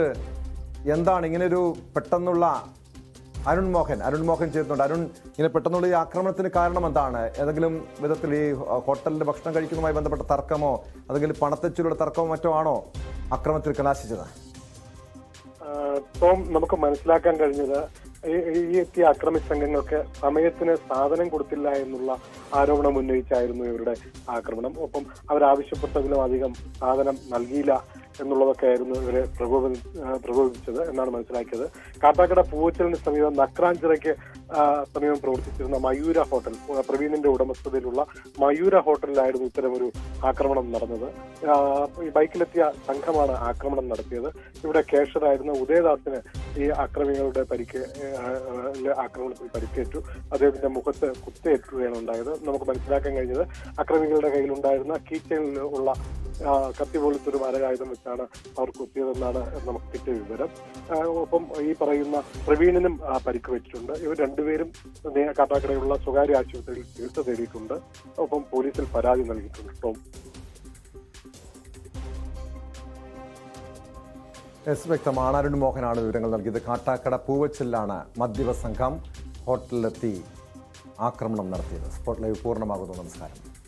എന്താണ് ഇങ്ങനെയൊരു പെട്ടെന്നുള്ള അരുൺ മോഹൻ ചേരുന്നുണ്ട്. അരുൺ, ഇങ്ങനെ പെട്ടെന്നുള്ള ഈ ആക്രമണത്തിന് കാരണം എന്താണ്? ഏതെങ്കിലും വിധത്തിൽ ഈ ഹോട്ടലിൽ ഭക്ഷണം കഴിക്കുന്നതുമായി ബന്ധപ്പെട്ട തർക്കമോ അല്ലെങ്കിൽ പണത്തെച്ചിലുള്ള തർക്കമോ മറ്റോ ആണോ ആക്രമണത്തിൽ കലാശിച്ചത്? നമുക്ക് മനസ്സിലാക്കാൻ കഴിഞ്ഞത് ഈ എത്തിയ അക്രമി സംഘങ്ങൾക്ക് സമയത്തിന് സാധനം കൊടുത്തില്ല എന്നുള്ള ആരോപണം ഉന്നയിച്ചായിരുന്നു ഇവരുടെ ആക്രമണം. ഒപ്പം അവരാവശ്യപ്പെട്ടതിലും അധികം സാധനം നൽകിയില്ല എന്നുള്ളതൊക്കെ ആയിരുന്നു ഇവരെ പ്രകോപിപ്പിച്ചത് എന്നാണ് മനസ്സിലാക്കിയത്. കാട്ടാക്കട പൂവച്ചലിന് സമീപം നക്രാഞ്ചിറയ്ക്ക് സമീപം പ്രവർത്തിച്ചിരുന്ന മയൂര ഹോട്ടൽ, പ്രവീണിന്റെ ഉടമസ്ഥതയിലുള്ള മയൂര ഹോട്ടലിലായിരുന്നു ഇത്തരമൊരു ആക്രമണം നടന്നത്. ഈ ബൈക്കിലെത്തിയ സംഘമാണ് ആക്രമണം നടത്തിയത്. ഇവിടെ കേഷറായിരുന്ന ഉദയദാസിന് ഈ അക്രമികളുടെ ആക്രമണത്തിൽ പരിക്കേറ്റു. അദ്ദേഹത്തിന്റെ മുഖത്ത് കുത്തേറ്റുകയാണ് ഉണ്ടായത്. നമുക്ക് മനസ്സിലാക്കാൻ കഴിഞ്ഞത് അക്രമികളുടെ കയ്യിലുണ്ടായിരുന്ന കീച്ചെയിനിൽ ഉള്ള കത്തി പോലത്തെ ഒരു മരകായുധം വെച്ചാണ് അവർ കുത്തിയതെന്നാണ് നമുക്ക് കിട്ടിയ വിവരം. ഒപ്പം ഈ പറയുന്ന പ്രവീണിനും പരിക്ക് വെച്ചിട്ടുണ്ട്. ഇവർ രണ്ടുപേരും കാട്ടാക്കടയുള്ള സ്വകാര്യ ആശുപത്രിയിൽ ചികിത്സ തേടിയിട്ടുണ്ട്. ഒപ്പം പോലീസിൽ പരാതി നൽകിയിട്ടുണ്ട്. ടോം, വ്യക്തമാണ്. അരുൺ മോഹനാണ് വിവരങ്ങൾ നൽകിയത്. കാട്ടാക്കട പൂവച്ചലിലാണ് മദ്യപ സംഘം ഹോട്ടലിലെത്തി ആക്രമണം നടത്തിയത്. സ്പോട്ട് ലൈവ് പൂർണ്ണമാകുന്നു. നമസ്കാരം.